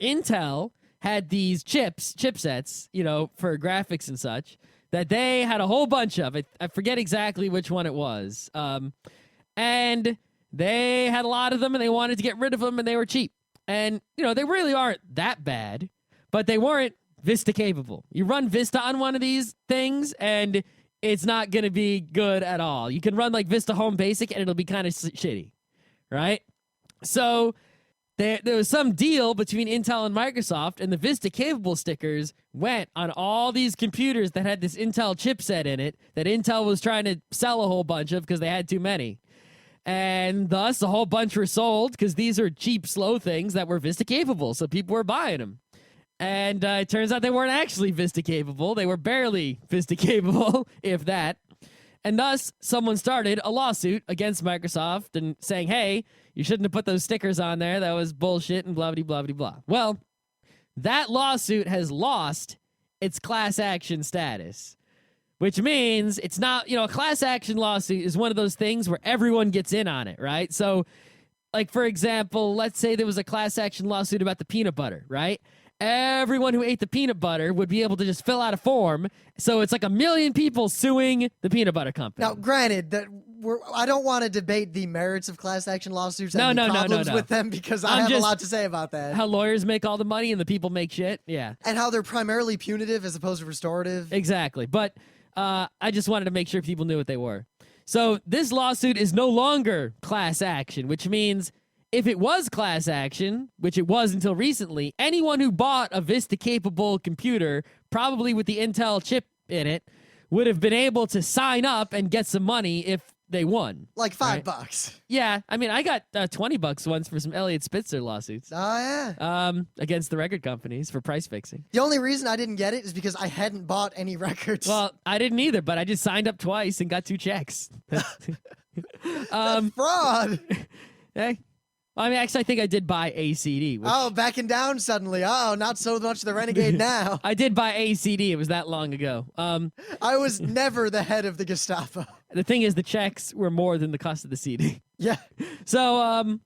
Intel had these chipsets, for graphics and such, that they had a whole bunch of. I forget exactly which one it was. And they had a lot of them, and they wanted to get rid of them, and they were cheap. And, they really aren't that bad, but they weren't Vista capable. You run Vista on one of these things, and it's not going to be good at all. You can run like Vista Home Basic, and it'll be kind of shitty, right? So there was some deal between Intel and Microsoft, and the Vista capable stickers went on all these computers that had this Intel chipset in it that Intel was trying to sell a whole bunch of because they had too many. And thus, a whole bunch were sold because these are cheap, slow things that were Vista capable, so people were buying them. And it turns out they weren't actually Vista capable. They were barely Vista capable, if that. And thus, someone started a lawsuit against Microsoft and saying, hey, you shouldn't have put those stickers on there. That was bullshit and blah, blah, blah, blah, blah. Well, that lawsuit has lost its class action status, which means it's not, a class action lawsuit is one of those things where everyone gets in on it, right? So, like, for example, let's say there was a class action lawsuit about the peanut butter, right? Everyone who ate the peanut butter would be able to just fill out a form. So it's like 1 million people suing the peanut butter company. Now, granted, that I don't want to debate the merits of class action lawsuits and No, the no, problems no. with them because I I'm have a just- lot to say about that. How lawyers make all the money and the people make shit. Yeah, And how they're primarily punitive as opposed to restorative. exactly. But I just wanted to make sure people knew what they were. So this lawsuit is no longer class action, which means if it was class action, which it was until recently, anyone who bought a Vista-capable computer, probably with the Intel chip in it, would have been able to sign up and get some money if they won. Like $5. Yeah, I mean, I got $20 once for some Elliot Spitzer lawsuits. Oh, yeah. Against the record companies for price fixing. The only reason I didn't get it is because I hadn't bought any records. Well, I didn't either, but I just signed up twice and got 2 checks. That's fraud. Hey. I mean, actually, I think I did buy ACD. Which Oh, backing down suddenly. Oh, not so much the Renegade now. I did buy ACD. It was that long ago. I was never the head of the Gestapo. The thing is, the checks were more than the cost of the CD. Yeah. So,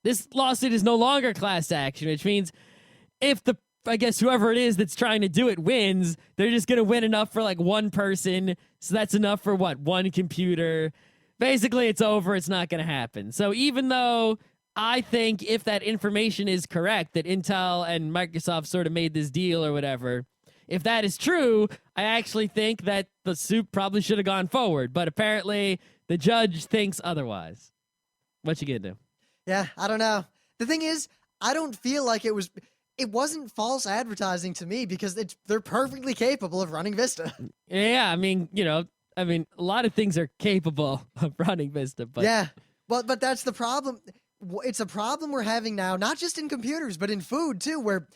this lawsuit is no longer class action, which means if I guess whoever it is that's trying to do it wins, they're just going to win enough for like one person. So that's enough for what? One computer. Basically, it's over. It's not going to happen. So even though I think if that information is correct, that Intel and Microsoft sort of made this deal or whatever, if that is true, I actually think that the suit probably should have gone forward. But apparently, the judge thinks otherwise. What you gonna do? Yeah, I don't know. The thing is, I don't feel like it wasn't false advertising to me because they're perfectly capable of running Vista. Yeah, I mean, a lot of things are capable of running Vista, but Yeah. But that's the problem. It's a problem we're having now, not just in computers, but in food too, where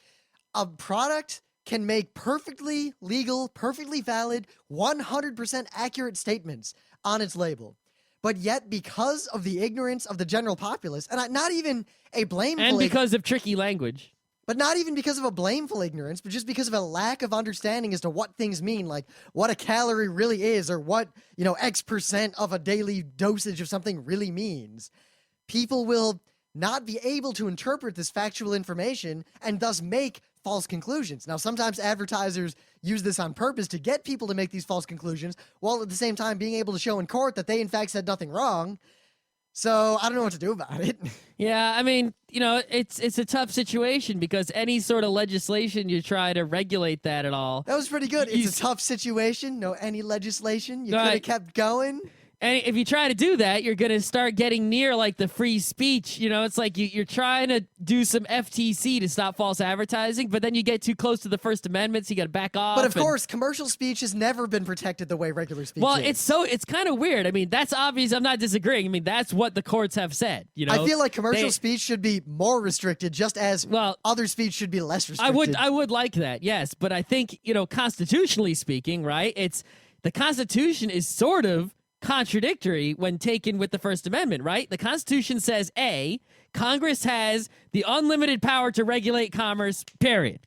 a product can make perfectly legal, perfectly valid, 100% accurate statements on its label. But yet, because of the ignorance of the general populace, and not even a blameful and because of tricky language. but not even because of a blameful ignorance, but just because of a lack of understanding as to what things mean, like what a calorie really is, or what, X% of a daily dosage of something really means. People will not be able to interpret this factual information and thus make false conclusions. Now, sometimes advertisers use this on purpose to get people to make these false conclusions, while at the same time being able to show in court that they in fact said nothing wrong. So I don't know what to do about it. Yeah, I mean, it's a tough situation because any sort of legislation you try to regulate that at all. That was pretty good. It's a tough situation. No any legislation. You could have Right. kept going. And if you try to do that, you're going to start getting near like the free speech. It's like you're trying to do some FTC to stop false advertising, but then you get too close to the First Amendment, so you got to back off. But of course, commercial speech has never been protected the way regular speech is. It's kind of weird. I mean, that's obvious. I'm not disagreeing. I mean, that's what the courts have said. I feel like commercial speech should be more restricted, just as other speech should be less restricted. I would like that, yes. But I think, constitutionally speaking, right, the Constitution is sort of contradictory when taken with the First Amendment, right? The Constitution says, A, Congress has the unlimited power to regulate commerce, period.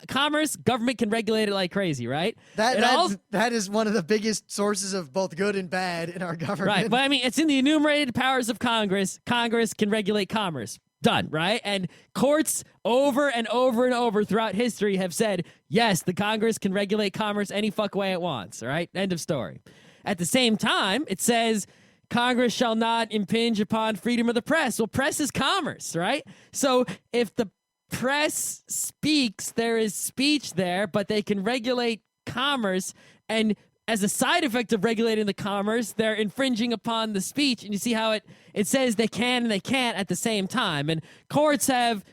Commerce, government can regulate it like crazy, right? That is one of the biggest sources of both good and bad in our government. Right, but I mean, it's in the enumerated powers of Congress. Congress can regulate commerce. Done, right? And courts over and over and over throughout history have said, yes, the Congress can regulate commerce any fuck way it wants, all right? End of story. At the same time, it says Congress shall not impinge upon freedom of the press. Well, press is commerce, right? So if the press speaks, there is speech there, but they can regulate commerce. And as a side effect of regulating the commerce, they're infringing upon the speech. And you see how it says they can and they can't at the same time. And courts have,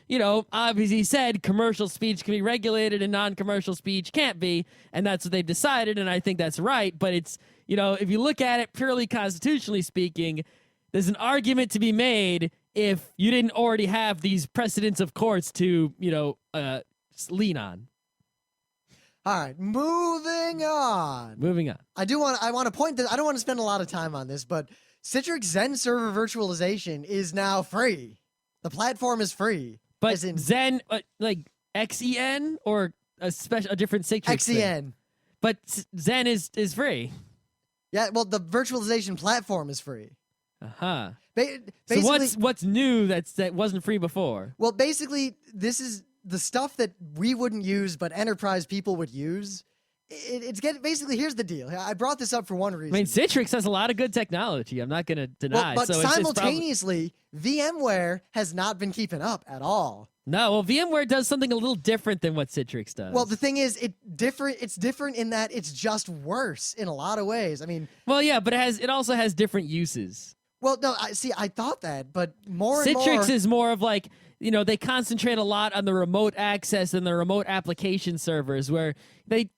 obviously said commercial speech can be regulated and non-commercial speech can't be. And that's what they've decided. And I think that's right. But it's, if you look at it purely constitutionally speaking, there's an argument to be made if you didn't already have these precedents of courts to, lean on. All right, moving on. I want to point that I don't want to spend a lot of time on this, but Citrix Zen server virtualization is now free. The platform is free. But as in Zen, like XEN or a different Citrix XEN. thing? But Zen is free. Yeah, well, the virtualization platform is free. Uh-huh. Basically, so what's new that wasn't free before? Well, basically, this is the stuff that we wouldn't use, but enterprise people would use, it's getting basically. Here's the deal. I brought this up for one reason. I mean, Citrix has a lot of good technology. I'm not going to deny. But so simultaneously, VMware has not been keeping up at all. No, well, VMware does something a little different than what Citrix does. Well, the thing is, it's different in that it's just worse in a lot of ways. I mean, well, yeah, but it also has different uses. Well, no, I thought that, but more and more... Citrix is more of like, they concentrate a lot on the remote access and the remote application servers where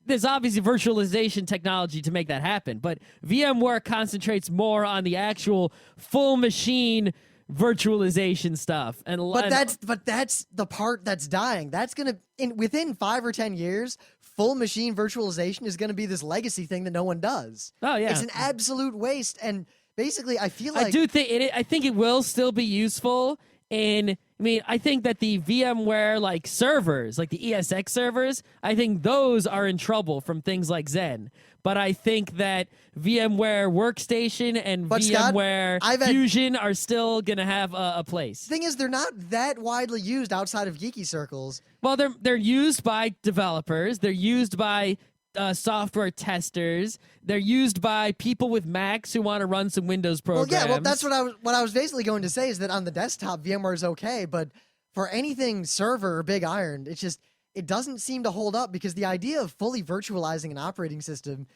there's obviously virtualization technology to make that happen, but VMware concentrates more on the actual full machine virtualization stuff. But that's the part that's dying. That's going to, within 5 or 10 years, full machine virtualization is going to be this legacy thing that no one does. Oh, yeah. It's an absolute waste, and... Basically, I feel like... I think it will still be useful I think that the VMware servers, like the ESX servers, I think those are in trouble from things like Zen. But I think that VMware Workstation and VMware Fusion are still going to have a place. The thing is, they're not that widely used outside of geeky circles. Well, they're used by developers. They're used by... software testers. They're used by people with Macs who want to run some Windows programs. Well, yeah, well, that's what I was basically going to say is that on the desktop, VMware is okay, but for anything server or big iron, it doesn't seem to hold up because the idea of fully virtualizing an operating system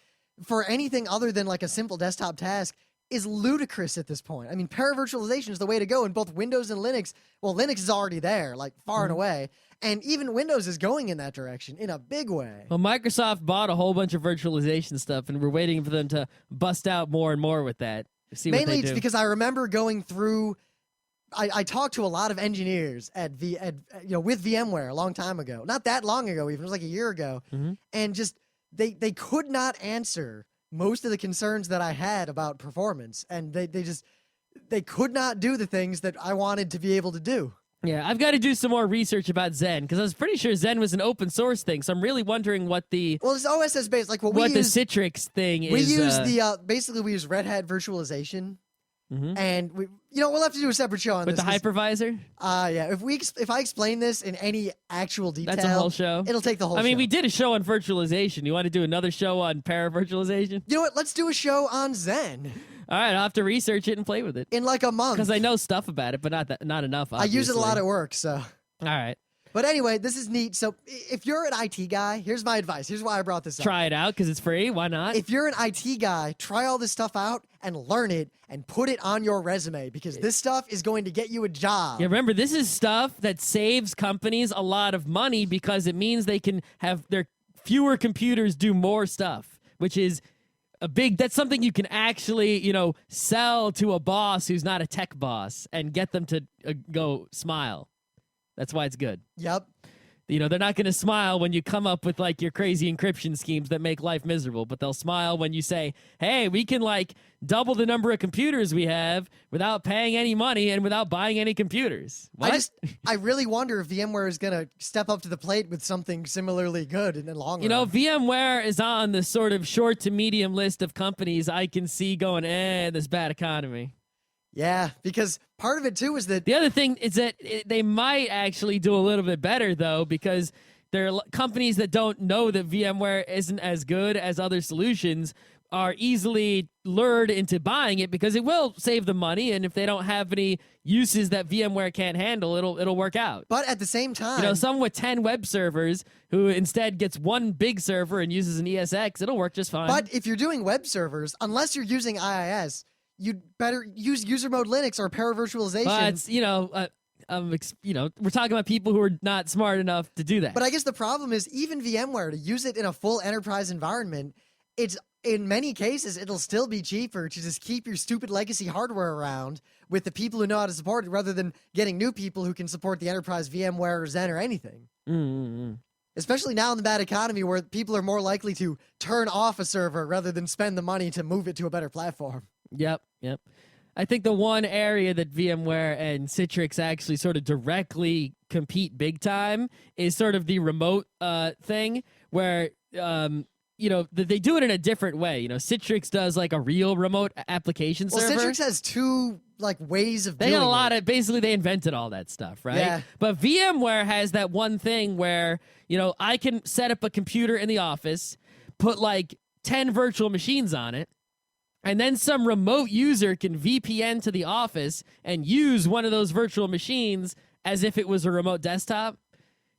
for anything other than like a simple desktop task is ludicrous at this point. I mean, para-virtualization is the way to go in both Windows and Linux. Well, Linux is already there, far and away. And even Windows is going in that direction in a big way. Well, Microsoft bought a whole bunch of virtualization stuff, and we're waiting for them to bust out more and more with that. Mainly it's because I remember going through... I talked to a lot of engineers with VMware a long time ago. Not that long ago even. It was like a year ago. Mm-hmm. And just they could not answer most of the concerns that I had about performance. And they could not do the things that I wanted to be able to do. Yeah, I've got to do some more research about Zen because I was pretty sure Zen was an open source thing. So I'm really wondering what the it's OSS based, the Citrix thing is. We use basically we use Red Hat virtualization, and we'll have to do a separate show on with this. With the hypervisor. Yeah. If I explain this in any actual detail, that's a whole show. It'll take the whole. I mean, show. we did a show on virtualization. You want to do another show on para-virtualization? You know what? Let's do a show on Zen. All right, I'll have to research it and play with it. In a month. Because I know stuff about it, but not enough, obviously. I use it a lot at work, so. All right. But anyway, this is neat. So if you're an IT guy, here's my advice. Here's why I brought this up. Try it out because it's free. Why not? If you're an IT guy, try all this stuff out and learn it and put it on your resume because this stuff is going to get you a job. Yeah, remember, this is stuff that saves companies a lot of money because it means they can have their fewer computers do more stuff, which is... that's something you can actually, sell to a boss who's not a tech boss and get them to go smile. That's why it's good. Yep. They're not going to smile when you come up with your crazy encryption schemes that make life miserable, but they'll smile when you say, hey, we can double the number of computers we have without paying any money and without buying any computers. What? I really wonder if VMware is going to step up to the plate with something similarly good in the long run. VMware is on the sort of short to medium list of companies I can see going, this bad economy. Yeah, because part of it, too, is that... The other thing is that they might actually do a little bit better, though, because there are companies that don't know that VMware isn't as good as other solutions are easily lured into buying it because it will save them money, and if they don't have any uses that VMware can't handle, it'll work out. But at the same time... someone with 10 web servers who instead gets one big server and uses an ESX, it'll work just fine. But if you're doing web servers, unless you're using IIS... you'd better use user mode Linux or para-virtualization. But, we're talking about people who are not smart enough to do that. But I guess the problem is even VMware, to use it in a full enterprise environment, in many cases, it'll still be cheaper to just keep your stupid legacy hardware around with the people who know how to support it rather than getting new people who can support the enterprise VMware or Zen or anything. Mm-hmm. Especially now in the bad economy where people are more likely to turn off a server rather than spend the money to move it to a better platform. Yep. I think the one area that VMware and Citrix actually sort of directly compete big time is sort of the remote thing where, they do it in a different way. Citrix does a real remote application server. Well, Citrix has two ways of doing it. They got a lot of, basically they invented all that stuff, right? Yeah. But VMware has that one thing where, I can set up a computer in the office, put like 10 virtual machines on it, and then some remote user can VPN to the office and use one of those virtual machines as if it was a remote desktop.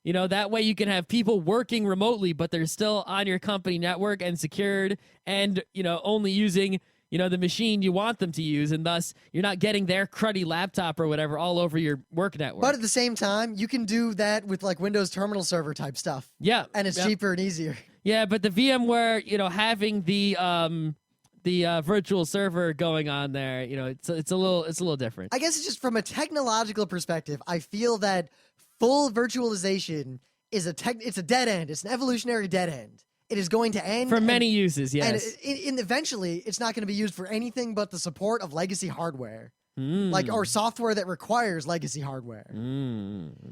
You know, that way you can have people working remotely, but they're still on your company network and secured and, you know, only using, you know, the machine you want them to use, and thus you're not getting their cruddy laptop or whatever all over your work network. But at the same time, you can do that with like Windows Terminal Server type stuff. Yeah. And it's cheaper and easier. Yeah, but the VMware, you know, having the virtual server going on there, you know, it's a little different. I guess it's just from a technological perspective, I feel that full virtualization is it's a dead end. It's an evolutionary dead end. It is going to end For many uses, yes. And eventually, it's not going to be used for anything but the support of legacy hardware. Like, or software that requires legacy hardware.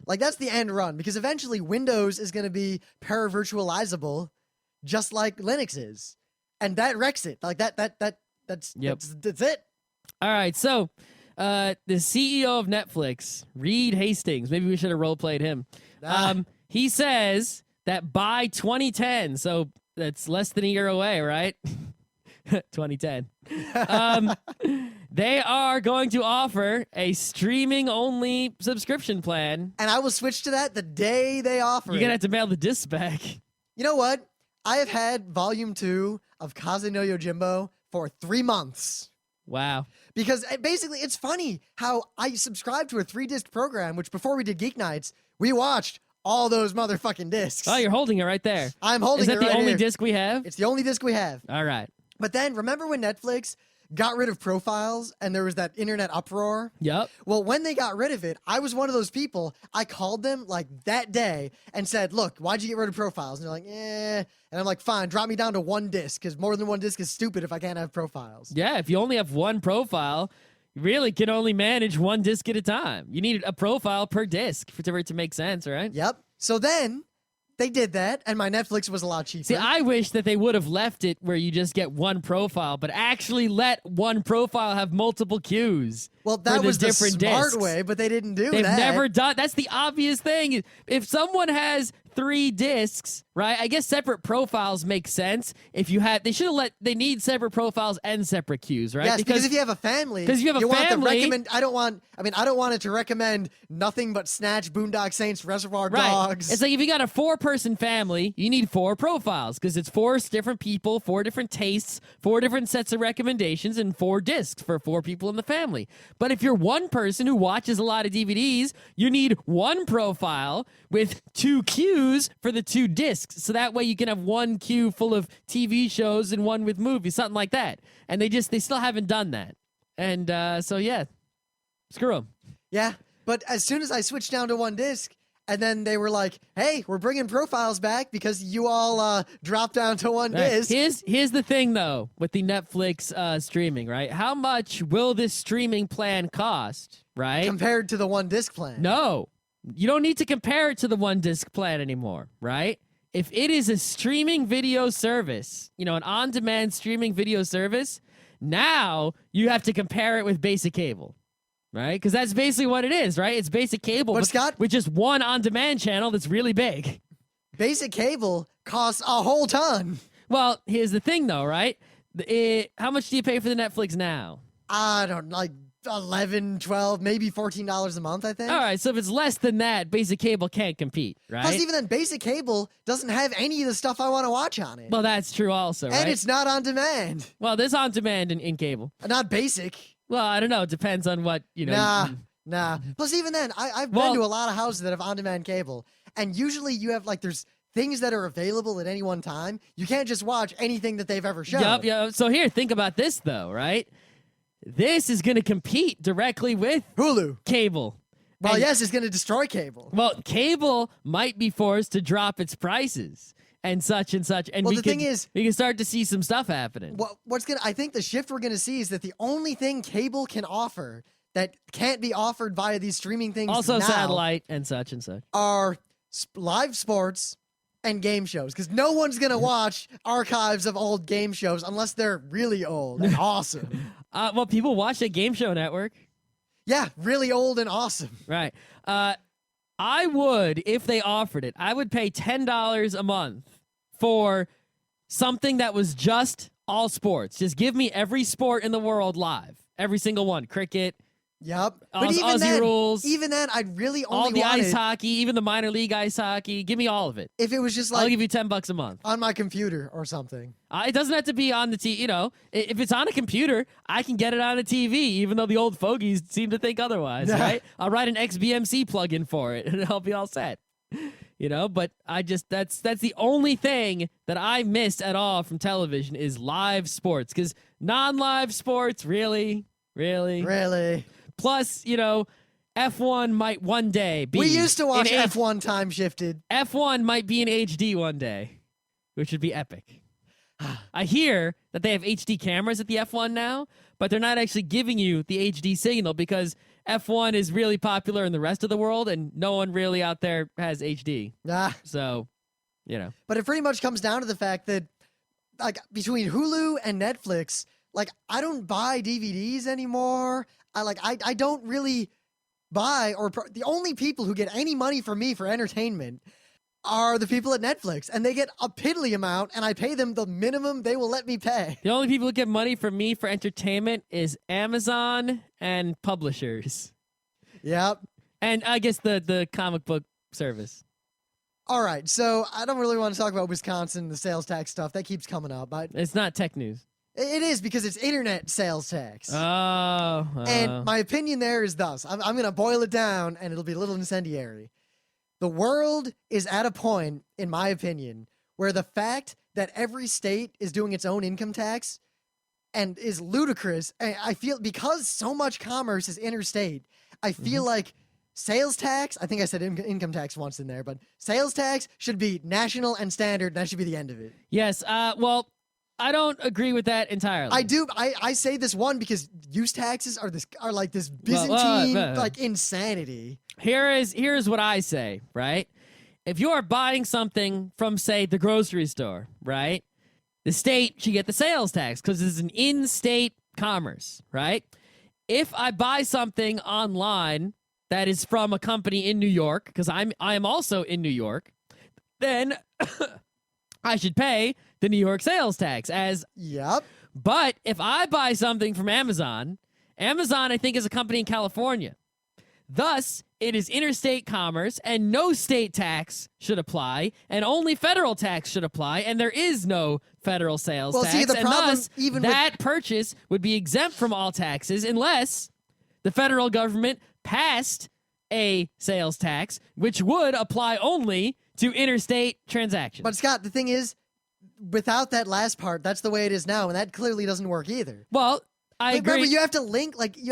Like, that's the end run, because eventually Windows is going to be para-virtualizable, just like Linux is. And that wrecks it. Like, that's it. All right, so the CEO of Netflix, Reed Hastings, maybe we should have role-played him. He says that by 2010, so that's less than a year away, right? 2010. They are going to offer a streaming-only subscription plan. And I will switch to that the day they offer You're going to have to mail the disc back. You know what? I have had Volume 2 of Kaze no Yojimbo for 3 months. Wow. Because basically, it's funny how I subscribed to a 3-disc program, which before we did Geeknights, we watched all those motherfucking discs. Oh, you're holding it right there. I'm holding it right here. Is that the only disc we have? It's the only disc we have. All right. But then, remember when Netflix got rid of profiles and there was that internet uproar? Yep. Well, when they got rid of it, I was one of those people. I called them like that day and said, look, why'd you get rid of profiles? And they're like, eh. And I'm like, fine, drop me down to 1 disc, because more than 1 disc is stupid if I can't have profiles. Yeah, if you only have 1 profile, you really can only manage 1 disc at a time. You need a profile per disc for it to make sense, right? Yep. So then they did that, and my Netflix was a lot cheaper. See, I wish that they would have left it where you just get 1 profile, but actually let 1 profile have multiple queues. Well, that was the different smart discs. way, but they didn't do that. They've never done. That's the obvious thing. If someone has 3 discs, right? I guess separate profiles make sense. If you have, they need separate profiles and separate queues, right? Yes, because if you have a family, I don't want it to recommend nothing but Snatch, Boondock Saints, Reservoir Dogs. It's like if you got a 4-person family, you need 4 profiles because it's 4 different people, 4 different tastes, 4 different sets of recommendations, and 4 discs for 4 people in the family. But if you're one person who watches a lot of DVDs, you need 1 profile with 2 queues for the 2 discs. So that way you can have 1 queue full of TV shows and 1 with movies, something like that. And they still haven't done that. And so, yeah, screw them. Yeah, but as soon as I switched down to 1 disc, and then they were like, hey, we're bringing profiles back because you all dropped down to 1 disc. Here's the thing, though, with the Netflix streaming, right? How much will this streaming plan cost, right? Compared to the 1 disc plan. No. You don't need to compare it to the 1 disc plan anymore, right? If it is a streaming video service, you know, an on-demand streaming video service, now you have to compare it with basic cable. Right? Because that's basically what it is, right? It's basic cable but Scott, with just 1 on-demand channel that's really big. Basic cable costs a whole ton. Well, here's the thing, though, right? How much do you pay for the Netflix now? I don't know, like $11, $12, maybe $14 a month, I think. All right, so if it's less than that, basic cable can't compete, right? Plus, even then, basic cable doesn't have any of the stuff I want to watch on it. Well, that's true also, right? And it's not on demand. Well, there's on demand in cable. Not basic. Well, I don't know. It depends on what, you know. Nah. Plus, even then, I've been to a lot of houses that have on-demand cable, and usually you have, like, there's things that are available at any one time. You can't just watch anything that they've ever shown. Yep. So here, think about this, though, right? This is going to compete directly with Hulu. Cable. Well, yes, it's going to destroy cable. Well, cable might be forced to drop its prices. And such and such, and well, the thing is, we can start to see some stuff happening. I think the shift we're gonna see is that the only thing cable can offer that can't be offered via these streaming things, also now, satellite and such, are live sports and game shows. Because no one's gonna watch archives of old game shows unless they're really old and awesome. Well, people watch a game show network. Yeah, really old and awesome. Right. I would, if they offered it, I would pay $10 a month for something that was just all sports. Just give me every sport in the world live. Every single one. Cricket. Yep. But Aussie rules. even then, I'd really only all the want ice it hockey, even the minor league ice hockey. Give me all of it. if it was just I'll like give you $10 a month. on my computer or something. It doesn't have to be on the TV. You know, if it's on a computer, I can get it on a TV, even though the old fogies seem to think otherwise, right? I'll write an XBMC plugin for it, and I'll be all set. You know, but that's the only thing that I missed at all from television is live sports, because non-live sports, really. Plus, you know, F1 might one day be. We used to watch F1 time shifted. F1 might be in HD one day, which would be epic. I hear that they have HD cameras at the F1 now, but they're not actually giving you the HD signal because F1 is really popular in the rest of the world, and no one really out there has HD. So, you know. But it pretty much comes down to the fact that, like, between Hulu and Netflix, like, I don't buy DVDs anymore. I don't really buy, or the only people who get any money from me for entertainment are the people at Netflix, and they get a piddly amount, and I pay them the minimum they will let me pay. The only people who get money from me for entertainment is Amazon and publishers. Yep. And I guess the comic book service. All right, so I don't really want to talk about Wisconsin, the sales tax stuff. That keeps coming up. It's not tech news. It is, because it's internet sales tax. Oh. And my opinion there is thus. I'm going to boil it down, and it'll be a little incendiary. The world is at a point, in my opinion, where the fact that every state is doing its own income tax and is ludicrous. I feel, because so much commerce is interstate, I feel like sales tax, I think I said income tax once in there, but sales tax should be national and standard, and that should be the end of it. Yes, well, I don't agree with that entirely. I do. I say this one because use taxes are like this Byzantine like insanity. Here's what I say, right? If you are buying something from, say, the grocery store, right? The state should get the sales tax because it's an in-state commerce, right? If I buy something online that is from a company in New York, because I am also in New York, then I should pay the New York sales tax as. Yep. But if I buy something from Amazon, I think is a company in California. Thus, it is interstate commerce, and no state tax should apply, and only federal tax should apply, and there is no federal sales tax. See, the and problem, thus, even that purchase would be exempt from all taxes unless the federal government passed a sales tax, which would apply only to interstate transactions. But Scott, the thing is, without that last part, that's the way it is now, and that clearly doesn't work either. Well, I agree. Remember, you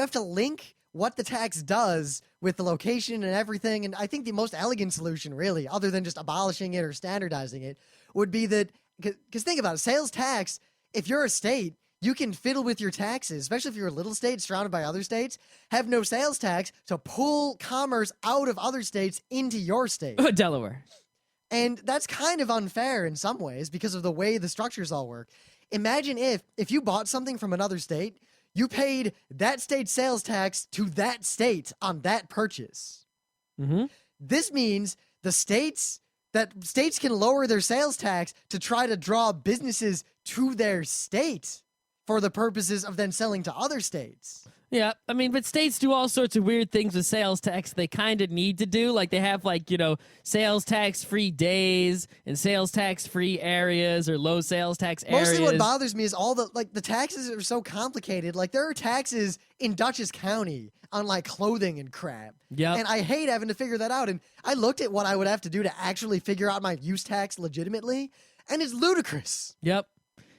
have to link what the tax does with the location and everything, and I think the most elegant solution, really, other than just abolishing it or standardizing it, would be that, because think about it, sales tax, if you're a state, you can fiddle with your taxes, especially if you're a little state surrounded by other states, have no sales tax to pull commerce out of other states into your state. Delaware. And that's kind of unfair in some ways because of the way the structures all work. Imagine if you bought something from another state, you paid that state's sales tax to that state on that purchase. Mm-hmm. This means states can lower their sales tax to try to draw businesses to their state for the purposes of then selling to other states. Yeah, I mean, but states do all sorts of weird things with sales tax they kind of need to do. Like, they have, like, you know, sales tax-free days and sales tax-free areas or low sales tax areas. Mostly what bothers me is all the taxes are so complicated. Like, there are taxes in Dutchess County on, like, clothing and crap. Yep. And I hate having to figure that out. And I looked at what I would have to do to actually figure out my use tax legitimately, and it's ludicrous. Yep.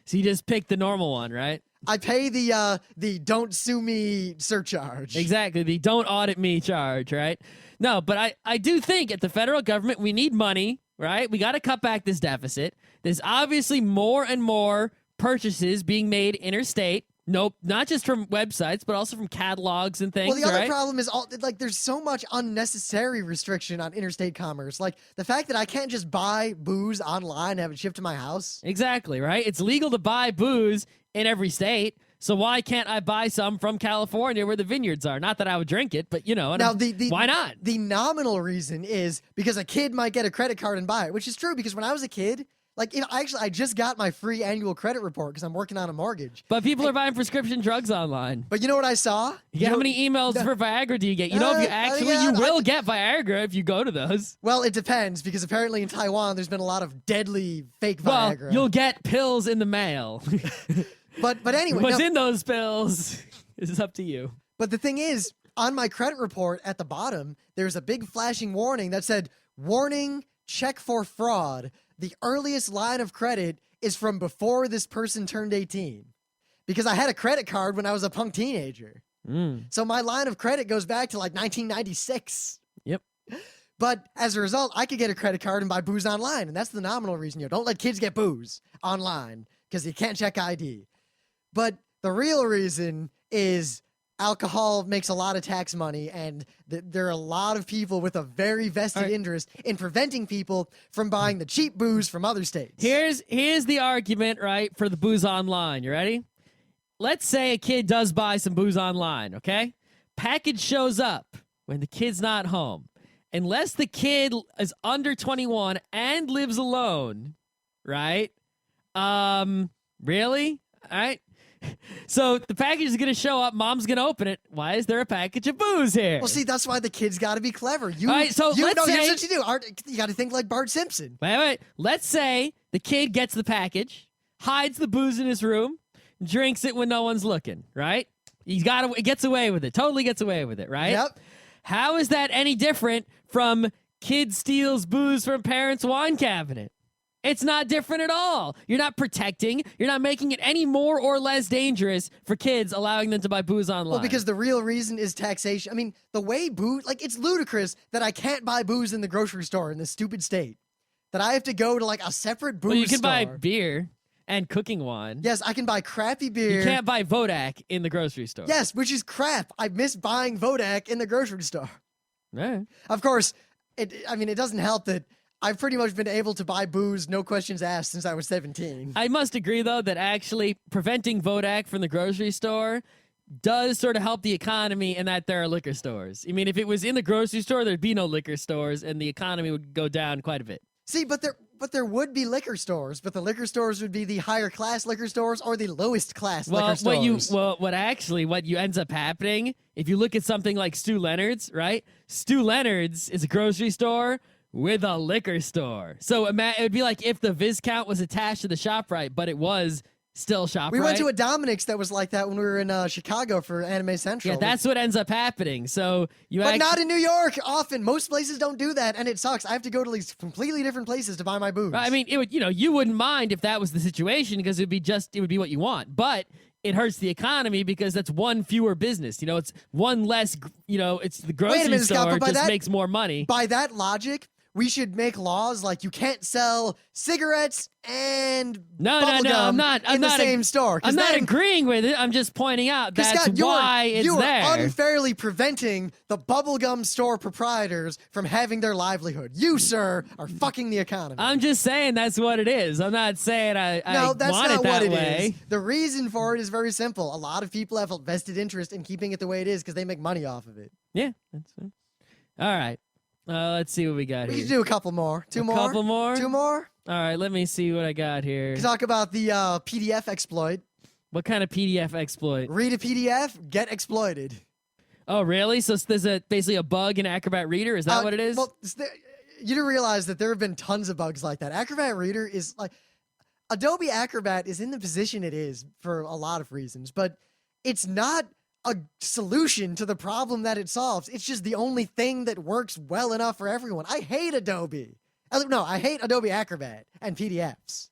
So you just pick the normal one, right? I pay the don't sue me surcharge. Exactly, the don't audit me charge, right? No, but I do think at the federal government we need money, right? We got to cut back this deficit. There's obviously more and more purchases being made interstate. Nope, not just from websites, but also from catalogs and things. Well, the other right? problem is there's so much unnecessary restriction on interstate commerce. Like the fact that I can't just buy booze online and have it shipped to my house. Exactly, right? It's legal to buy booze in every state, so why can't I buy some from California where the vineyards are? Not that I would drink it, but, you know, now, why not? The nominal reason is because a kid might get a credit card and buy it, which is true because when I was a kid, Like, I just got my free annual credit report because I'm working on a mortgage. But people are buying prescription drugs online. But you know what I saw? How many emails for Viagra do you get? You know, if you will get Viagra if you go to those. Well, it depends because apparently in Taiwan there's been a lot of deadly fake Viagra. Well, you'll get pills in the mail. But anyway, what's in those pills is up to you. But the thing is, on my credit report at the bottom, there's a big flashing warning that said, "Warning, check for fraud. The earliest line of credit is from before this person turned 18." Because I had a credit card when I was a punk teenager. So my line of credit goes back to like 1996. Yep. But as a result, I could get a credit card and buy booze online. And that's the nominal reason. Don't let kids get booze online because you can't check ID. But the real reason is alcohol makes a lot of tax money, and there are a lot of people with a very vested interest in preventing people from buying the cheap booze from other states. Here's the argument, right, for the booze online. You ready? Let's say a kid does buy some booze online, okay? Package shows up when the kid's not home. Unless the kid is under 21 and lives alone, right? Really? All right. So the package is going to show up. Mom's going to open it. Why is there a package of booze here? Well, see, that's why the kid's got to be clever. All right, so let's say... Here's what you do. You got to think like Bart Simpson. Wait. Let's say the kid gets the package, hides the booze in his room, drinks it when no one's looking, right? He gets away with it. Totally gets away with it, right? Yep. How is that any different from kid steals booze from parents' wine cabinet? It's not different at all. You're not protecting. You're not making it any more or less dangerous for kids, allowing them to buy booze online. Well, because the real reason is taxation. I mean, the way booze, like, it's ludicrous that I can't buy booze in the grocery store in this stupid state. That I have to go to, like, a separate booze store. Well, you can buy beer and cooking wine. Yes, I can buy crappy beer. You can't buy Vodak in the grocery store. Yes, which is crap. I miss buying Vodak in the grocery store. Right. Of course, it doesn't help that I've pretty much been able to buy booze, no questions asked, since I was 17. I must agree, though, that actually preventing Vodak from the grocery store does sort of help the economy in that there are liquor stores. I mean, if it was in the grocery store, there'd be no liquor stores, and the economy would go down quite a bit. See, but there would be liquor stores, but the liquor stores would be the higher class liquor stores or the lowest class liquor stores. What ends up happening, if you look at something like Stu Leonard's, right? Stu Leonard's is a grocery store with a liquor store. So it would be like if the Viscount was attached to the ShopRite, but it was still ShopRite. We went to a Dominic's that was like that when we were in Chicago for Anime Central. Yeah, that's what ends up happening. So But not in New York, often. Most places don't do that, and it sucks. I have to go to these completely different places to buy my booze. I mean, you wouldn't mind if that was the situation because it would be what you want. But it hurts the economy because that's one fewer business. It's one less, it's the grocery store just makes more money. By that logic, we should make laws like you can't sell cigarettes and bubblegum in the same store. I'm not agreeing with it. I'm just pointing out that's Scott, why it's you there. You are unfairly preventing the bubblegum store proprietors from having their livelihood. You, sir, are fucking the economy. I'm just saying that's what it is. I'm not saying I want it that way. The reason for it is very simple. A lot of people have a vested interest in keeping it the way it is because they make money off of it. Yeah, that's fine. All right. Let's see what we got here. We can do a couple more. Two more? Two more? All right, let me see what I got here. We can talk about the PDF exploit. What kind of PDF exploit? Read a PDF, get exploited. Oh, really? So there's basically a bug in Acrobat Reader? Is that what it is? Well, you do realize that there have been tons of bugs like that. Acrobat Reader is like... Adobe Acrobat is in the position it is for a lot of reasons, but it's not a solution to the problem that it solves. It's just the only thing that works well enough for everyone. I hate Adobe. No, I hate Adobe Acrobat and PDFs.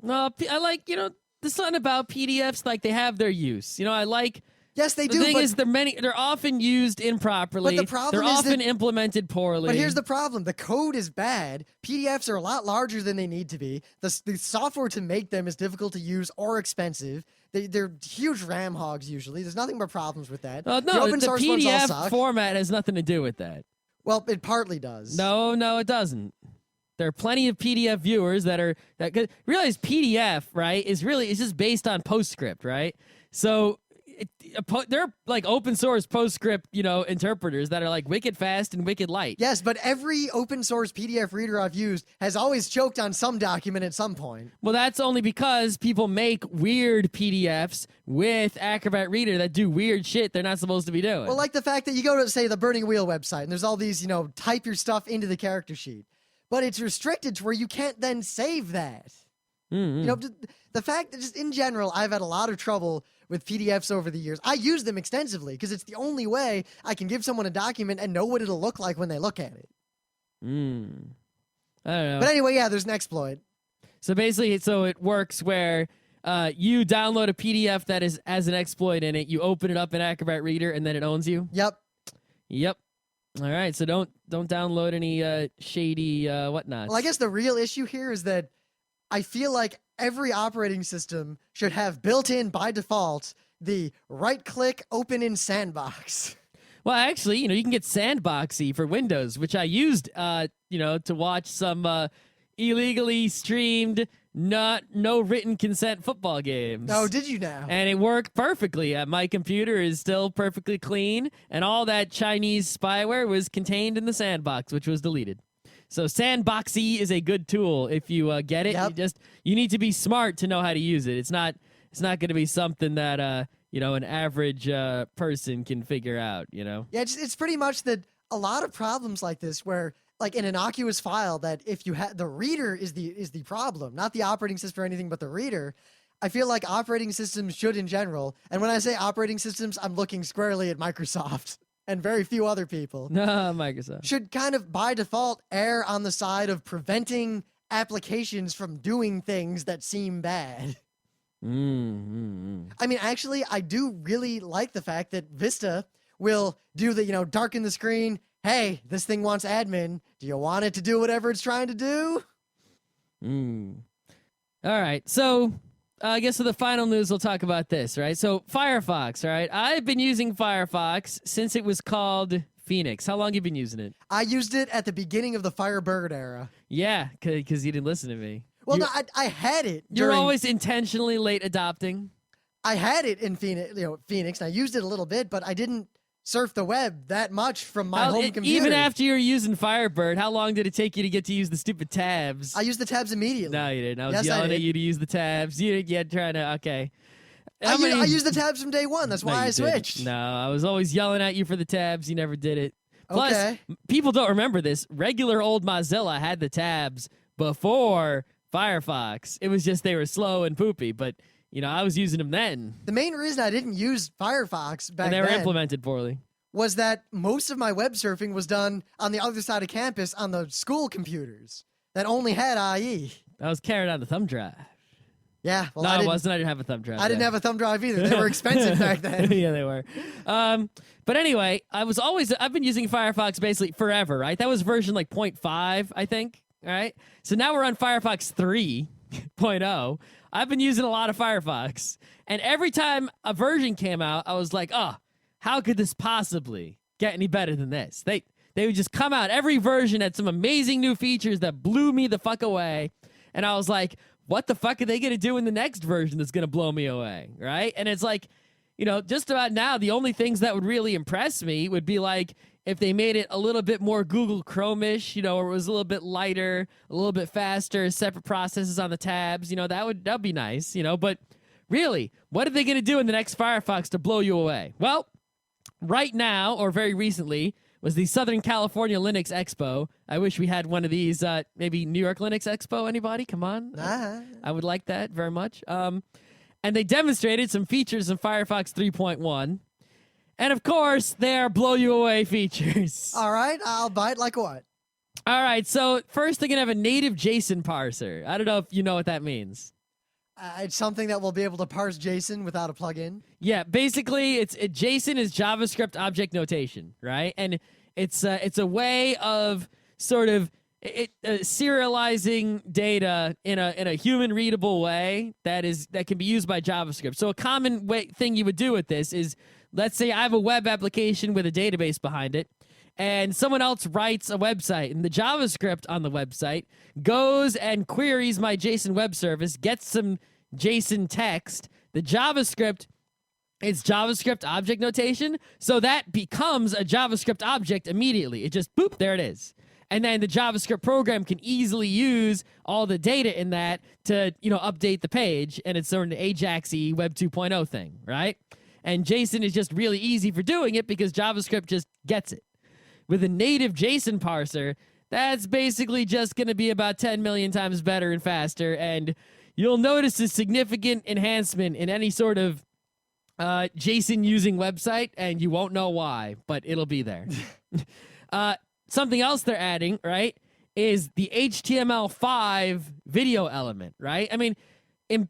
No, I like, there's something about PDFs, like they have their use. I like... Yes, they do. The thing is, they're often used improperly. But the problem they're is often implemented poorly. But here's the problem. The code is bad. PDFs are a lot larger than they need to be. The software to make them is difficult to use or expensive. They're huge RAM hogs usually. There's nothing but problems with that. No, the PDF format has nothing to do with that. Well, it partly does. No, it doesn't. There are plenty of PDF viewers that realize PDF, right, is just based on PostScript, right? So they're like open source PostScript, interpreters that are like wicked fast and wicked light. Yes, but every open source PDF reader I've used has always choked on some document at some point. Well, that's only because people make weird PDFs with Acrobat Reader that do weird shit they're not supposed to be doing. Well, like the fact that you go to, say, the Burning Wheel website, and there's all these, type your stuff into the character sheet. But it's restricted to where you can't then save that. Mm-hmm. The fact that just in general, I've had a lot of trouble with PDFs over the years. I use them extensively because it's the only way I can give someone a document and know what it'll look like when they look at it. I don't know. But anyway, yeah, there's an exploit. So basically, it works where you download a PDF that has an exploit in it, you open it up in Acrobat Reader, and then it owns you? Yep. All right, so don't download any shady whatnots. Well, I guess the real issue here is that I feel like every operating system should have built in by default the right-click open in sandbox. Well, actually, you can get Sandboxy for Windows, which I used, to watch some illegally streamed, no written consent football games. Oh, did you now? And it worked perfectly. My computer is still perfectly clean, and all that Chinese spyware was contained in the sandbox, which was deleted. So Sandboxy is a good tool if you get it. Yep. You need to be smart to know how to use it. It's not going to be something that an average person can figure out. Yeah, it's pretty much that a lot of problems like this where like an innocuous file that if you had the reader is the problem, not the operating system or anything, but the reader. I feel like operating systems should in general, and when I say operating systems, I'm looking squarely at Microsoft and very few other people. No, Microsoft should kind of by default err on the side of preventing applications from doing things that seem bad. Mm-hmm. I mean, actually, I do really like the fact that Vista will do the, darken the screen. Hey, this thing wants admin. Do you want it to do whatever it's trying to do? All right. So I guess for the final news, we'll talk about this, right? So Firefox, right? I've been using Firefox since it was called Phoenix. How long have you been using it? I used it at the beginning of the Firebird era. Yeah, because you didn't listen to me. Well, no, I had it. You're always intentionally late adopting. I had it in Phoenix, and I used it a little bit, but I didn't surf the web that much from my home computer. Even after you were using Firebird, how long did it take you to get to use the stupid tabs? I used the tabs immediately. No, you didn't. I was yelling at you to use the tabs. You trying to, okay. I used the tabs from day one. That's why I switched. Didn't. No, I was always yelling at you for the tabs. You never did it. Plus, okay. People don't remember this. Regular old Mozilla had the tabs before Firefox. It was just they were slow and poopy, but I was using them then. The main reason I didn't use Firefox back then, and they were implemented poorly, was that most of my web surfing was done on the other side of campus on the school computers that only had IE. I was carried on the thumb drive. Yeah, well, no, I wasn't. I didn't have a thumb drive. I didn't have a thumb drive either. They were expensive back then. Yeah, they were. But anyway, I've been using Firefox basically forever, right? That was version like 0.5, I think. All right. So now we're on Firefox 3.0. I've been using a lot of Firefox. And every time a version came out, I was like, oh, how could this possibly get any better than this? They would just come out. Every version had some amazing new features that blew me the fuck away. And I was like, what the fuck are they going to do in the next version that's going to blow me away, right? And it's like, just about now, the only things that would really impress me would be like if they made it a little bit more Google Chrome-ish, or it was a little bit lighter, a little bit faster, separate processes on the tabs, that'd be nice, But really, what are they going to do in the next Firefox to blow you away? Well, right now, or very recently, was the Southern California Linux Expo. I wish we had one of these, maybe New York Linux Expo. Anybody? Come on. I would like that very much. And they demonstrated some features in Firefox 3.1. And of course, they are blow-you-away features. All right, I'll bite like what? All right, so first they're going to have a native JSON parser. I don't know if you know what that means. It's something that will be able to parse JSON without a plugin. Yeah, basically, JSON is JavaScript object notation, right? And it's a way of sort of serializing data in a human readable way that can be used by JavaScript. So a common thing you would do with this is, let's say I have a web application with a database behind it, and someone else writes a website, and the JavaScript on the website goes and queries my JSON web service, gets some JSON text. The JavaScript It's JavaScript object notation, so that becomes a JavaScript object immediately. It just, boop, there it is. And then the JavaScript program can easily use all the data in that to, update the page, and it's sort of an Ajax-y Web 2.0 thing, right? And JSON is just really easy for doing it because JavaScript just gets it. With a native JSON parser, that's basically just going to be about 10 million times better and faster, and you'll notice a significant enhancement in any sort of JSON using website, and you won't know why, but it'll be there. Something else they're adding, right, is the HTML5 video element, right? I mean,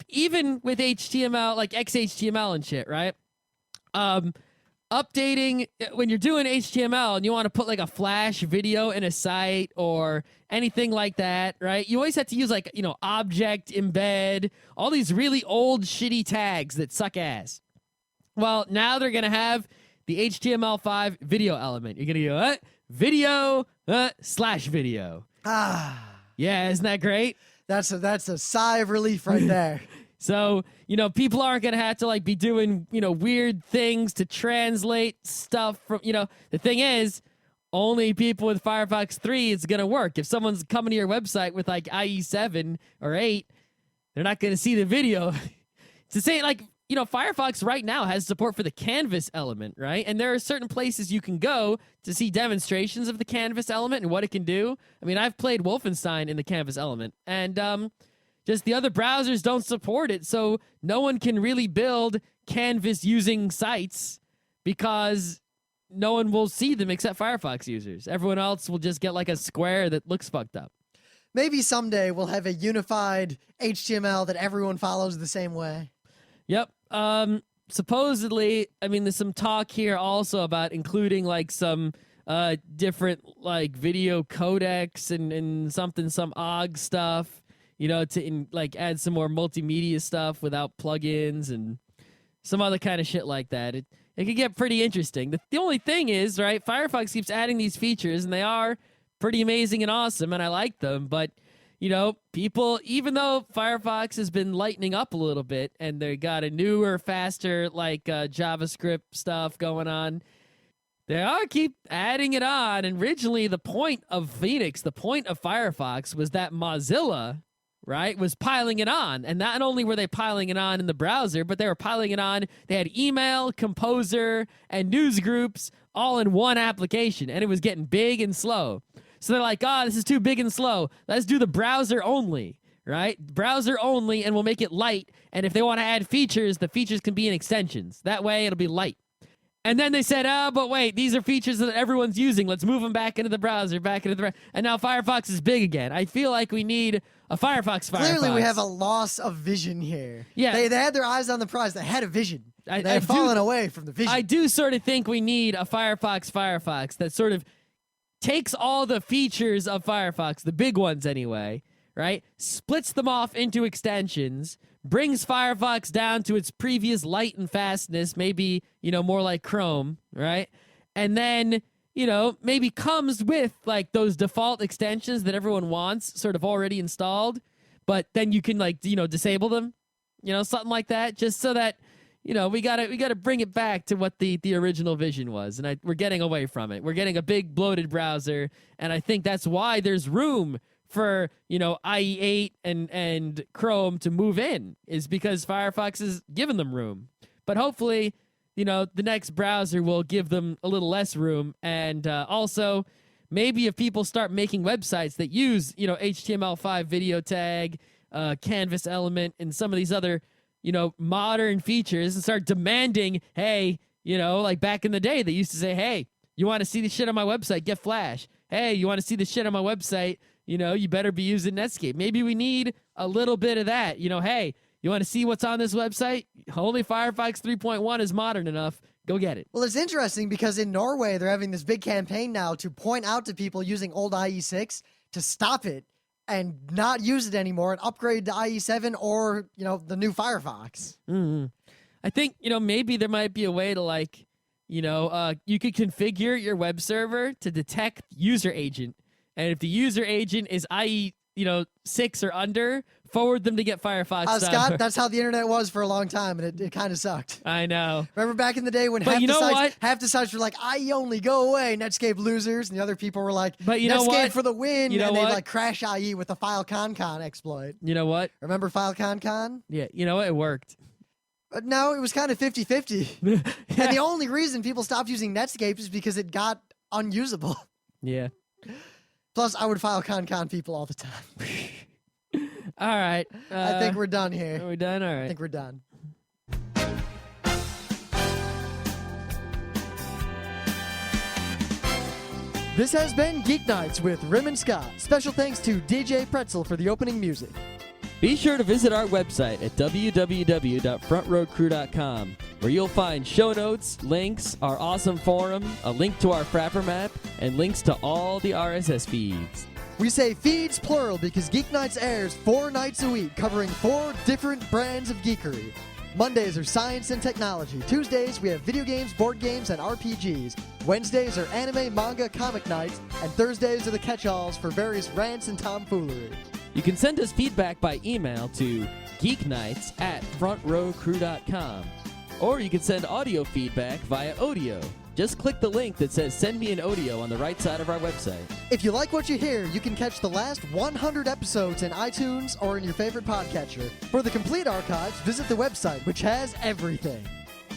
even with HTML, like XHTML and shit, right? Updating, when you're doing HTML and you want to put like a flash video in a site or anything like that, right? You always have to use like, object, embed, all these really old shitty tags that suck ass. Well, now they're going to have the HTML5 video element. You're going to go, what? Video slash video. Yeah, isn't that great? That's a sigh of relief right there. So, people aren't going to have to like be doing, weird things to translate stuff from, the thing is, only people with Firefox 3 is going to work. If someone's coming to your website with like IE 7 or 8, they're not going to see the video. To say like, Firefox right now has support for the canvas element, right? And there are certain places you can go to see demonstrations of the canvas element and what it can do. I mean, I've played Wolfenstein in the canvas element, and just the other browsers don't support it, so no one can really build canvas using sites because no one will see them except Firefox users. Everyone else will just get like a square that looks fucked up. Maybe someday we'll have a unified HTML that everyone follows the same way. Yep. Supposedly, I mean, there's some talk here also about including like some different like video codecs and some OGG stuff, to like add some more multimedia stuff without plugins and some other kind of shit like that. It could get pretty interesting. The only thing is, right, Firefox keeps adding these features and they are pretty amazing and awesome and I like them, but people, even though Firefox has been lightening up a little bit and they got a newer, faster, like JavaScript stuff going on, they are keep adding it on. And originally, the point of Phoenix, the point of Firefox was that Mozilla, right, was piling it on. And not only were they piling it on in the browser, but they were piling it on. They had email, Composer, and news groups all in one application, and it was getting big and slow. So they're like, this is too big and slow. Let's do the browser only, right? Browser only, and we'll make it light. And if they want to add features, the features can be in extensions. That way, it'll be light. And then they said, but wait, these are features that everyone's using. Let's move them back into the browser, and now Firefox is big again. I feel like we need a Firefox. Clearly, we have a loss of vision here. Yeah. They had their eyes on the prize. They had a vision. They've fallen away from the vision. I do sort of think we need a Firefox that sort of takes all the features of Firefox, the big ones anyway, right? Splits them off into extensions, brings Firefox down to its previous light and fastness, maybe, more like Chrome, right? And then, maybe comes with like those default extensions that everyone wants sort of already installed, but then you can like, disable them, something like that, just so that we gotta bring it back to what the original vision was, and we're getting away from it. We're getting a big bloated browser, and I think that's why there's room for IE8 and Chrome to move in, is because Firefox is giving them room. But hopefully, the next browser will give them a little less room, and also maybe if people start making websites that use HTML5 video tag, canvas element, and some of these other modern features and start demanding, hey, like back in the day, they used to say, hey, you want to see the shit on my website? Get Flash. Hey, you want to see the shit on my website? You better be using Netscape. Maybe we need a little bit of that. Hey, you want to see what's on this website? Only Firefox 3.1 is modern enough. Go get it. Well, it's interesting because in Norway, they're having this big campaign now to point out to people using old IE6 to stop it and not use it anymore and upgrade to IE7 or, the new Firefox. Mm-hmm. I think, maybe there might be a way to like, you could configure your web server to detect user agent. And if the user agent is IE, 6 or under, forward them to get Firefox. Scott, that's how the internet was for a long time, and it kind of sucked. I know. Remember back in the day when half the sites were like, I only go away, Netscape losers, and the other people were like, but you know Netscape what? for the win, you know and what? they'd like crash IE with the FileCon exploit. You know what? Remember FileCon? Yeah, you know what? It worked. But no, it was kind of 50-50. And the only reason people stopped using Netscape is because it got unusable. Yeah. Plus, I would FileCon people all the time. All right. I think we're done here. Are we done? All right. I think we're done. This has been Geek Nights with Rim and Scott. Special thanks to DJ Pretzel for the opening music. Be sure to visit our website at www.frontrowcrew.com, where you'll find show notes, links, our awesome forum, a link to our Frapper map, and links to all the RSS feeds. We say feeds plural because Geek Nights airs 4 nights a week, covering 4 different brands of geekery. Mondays are science and technology. Tuesdays, we have video games, board games, and RPGs. Wednesdays are anime, manga, comic nights. And Thursdays are the catch-alls for various rants and tomfoolery. You can send us feedback by email to geeknights@frontrowcrew.com. Or you can send audio feedback via Audio. Just click the link that says Send Me an Audio on the right side of our website. If you like what you hear, you can catch the last 100 episodes in iTunes or in your favorite podcatcher. For the complete archives, visit the website, which has everything.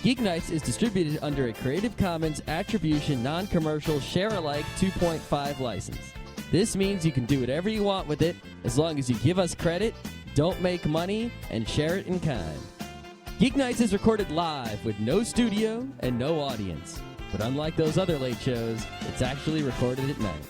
Geeknights is distributed under a Creative Commons Attribution Non-Commercial Share-alike 2.5 license. This means you can do whatever you want with it as long as you give us credit, don't make money, and share it in kind. Geeknights is recorded live with no studio and no audience. But unlike those other late shows, it's actually recorded at night.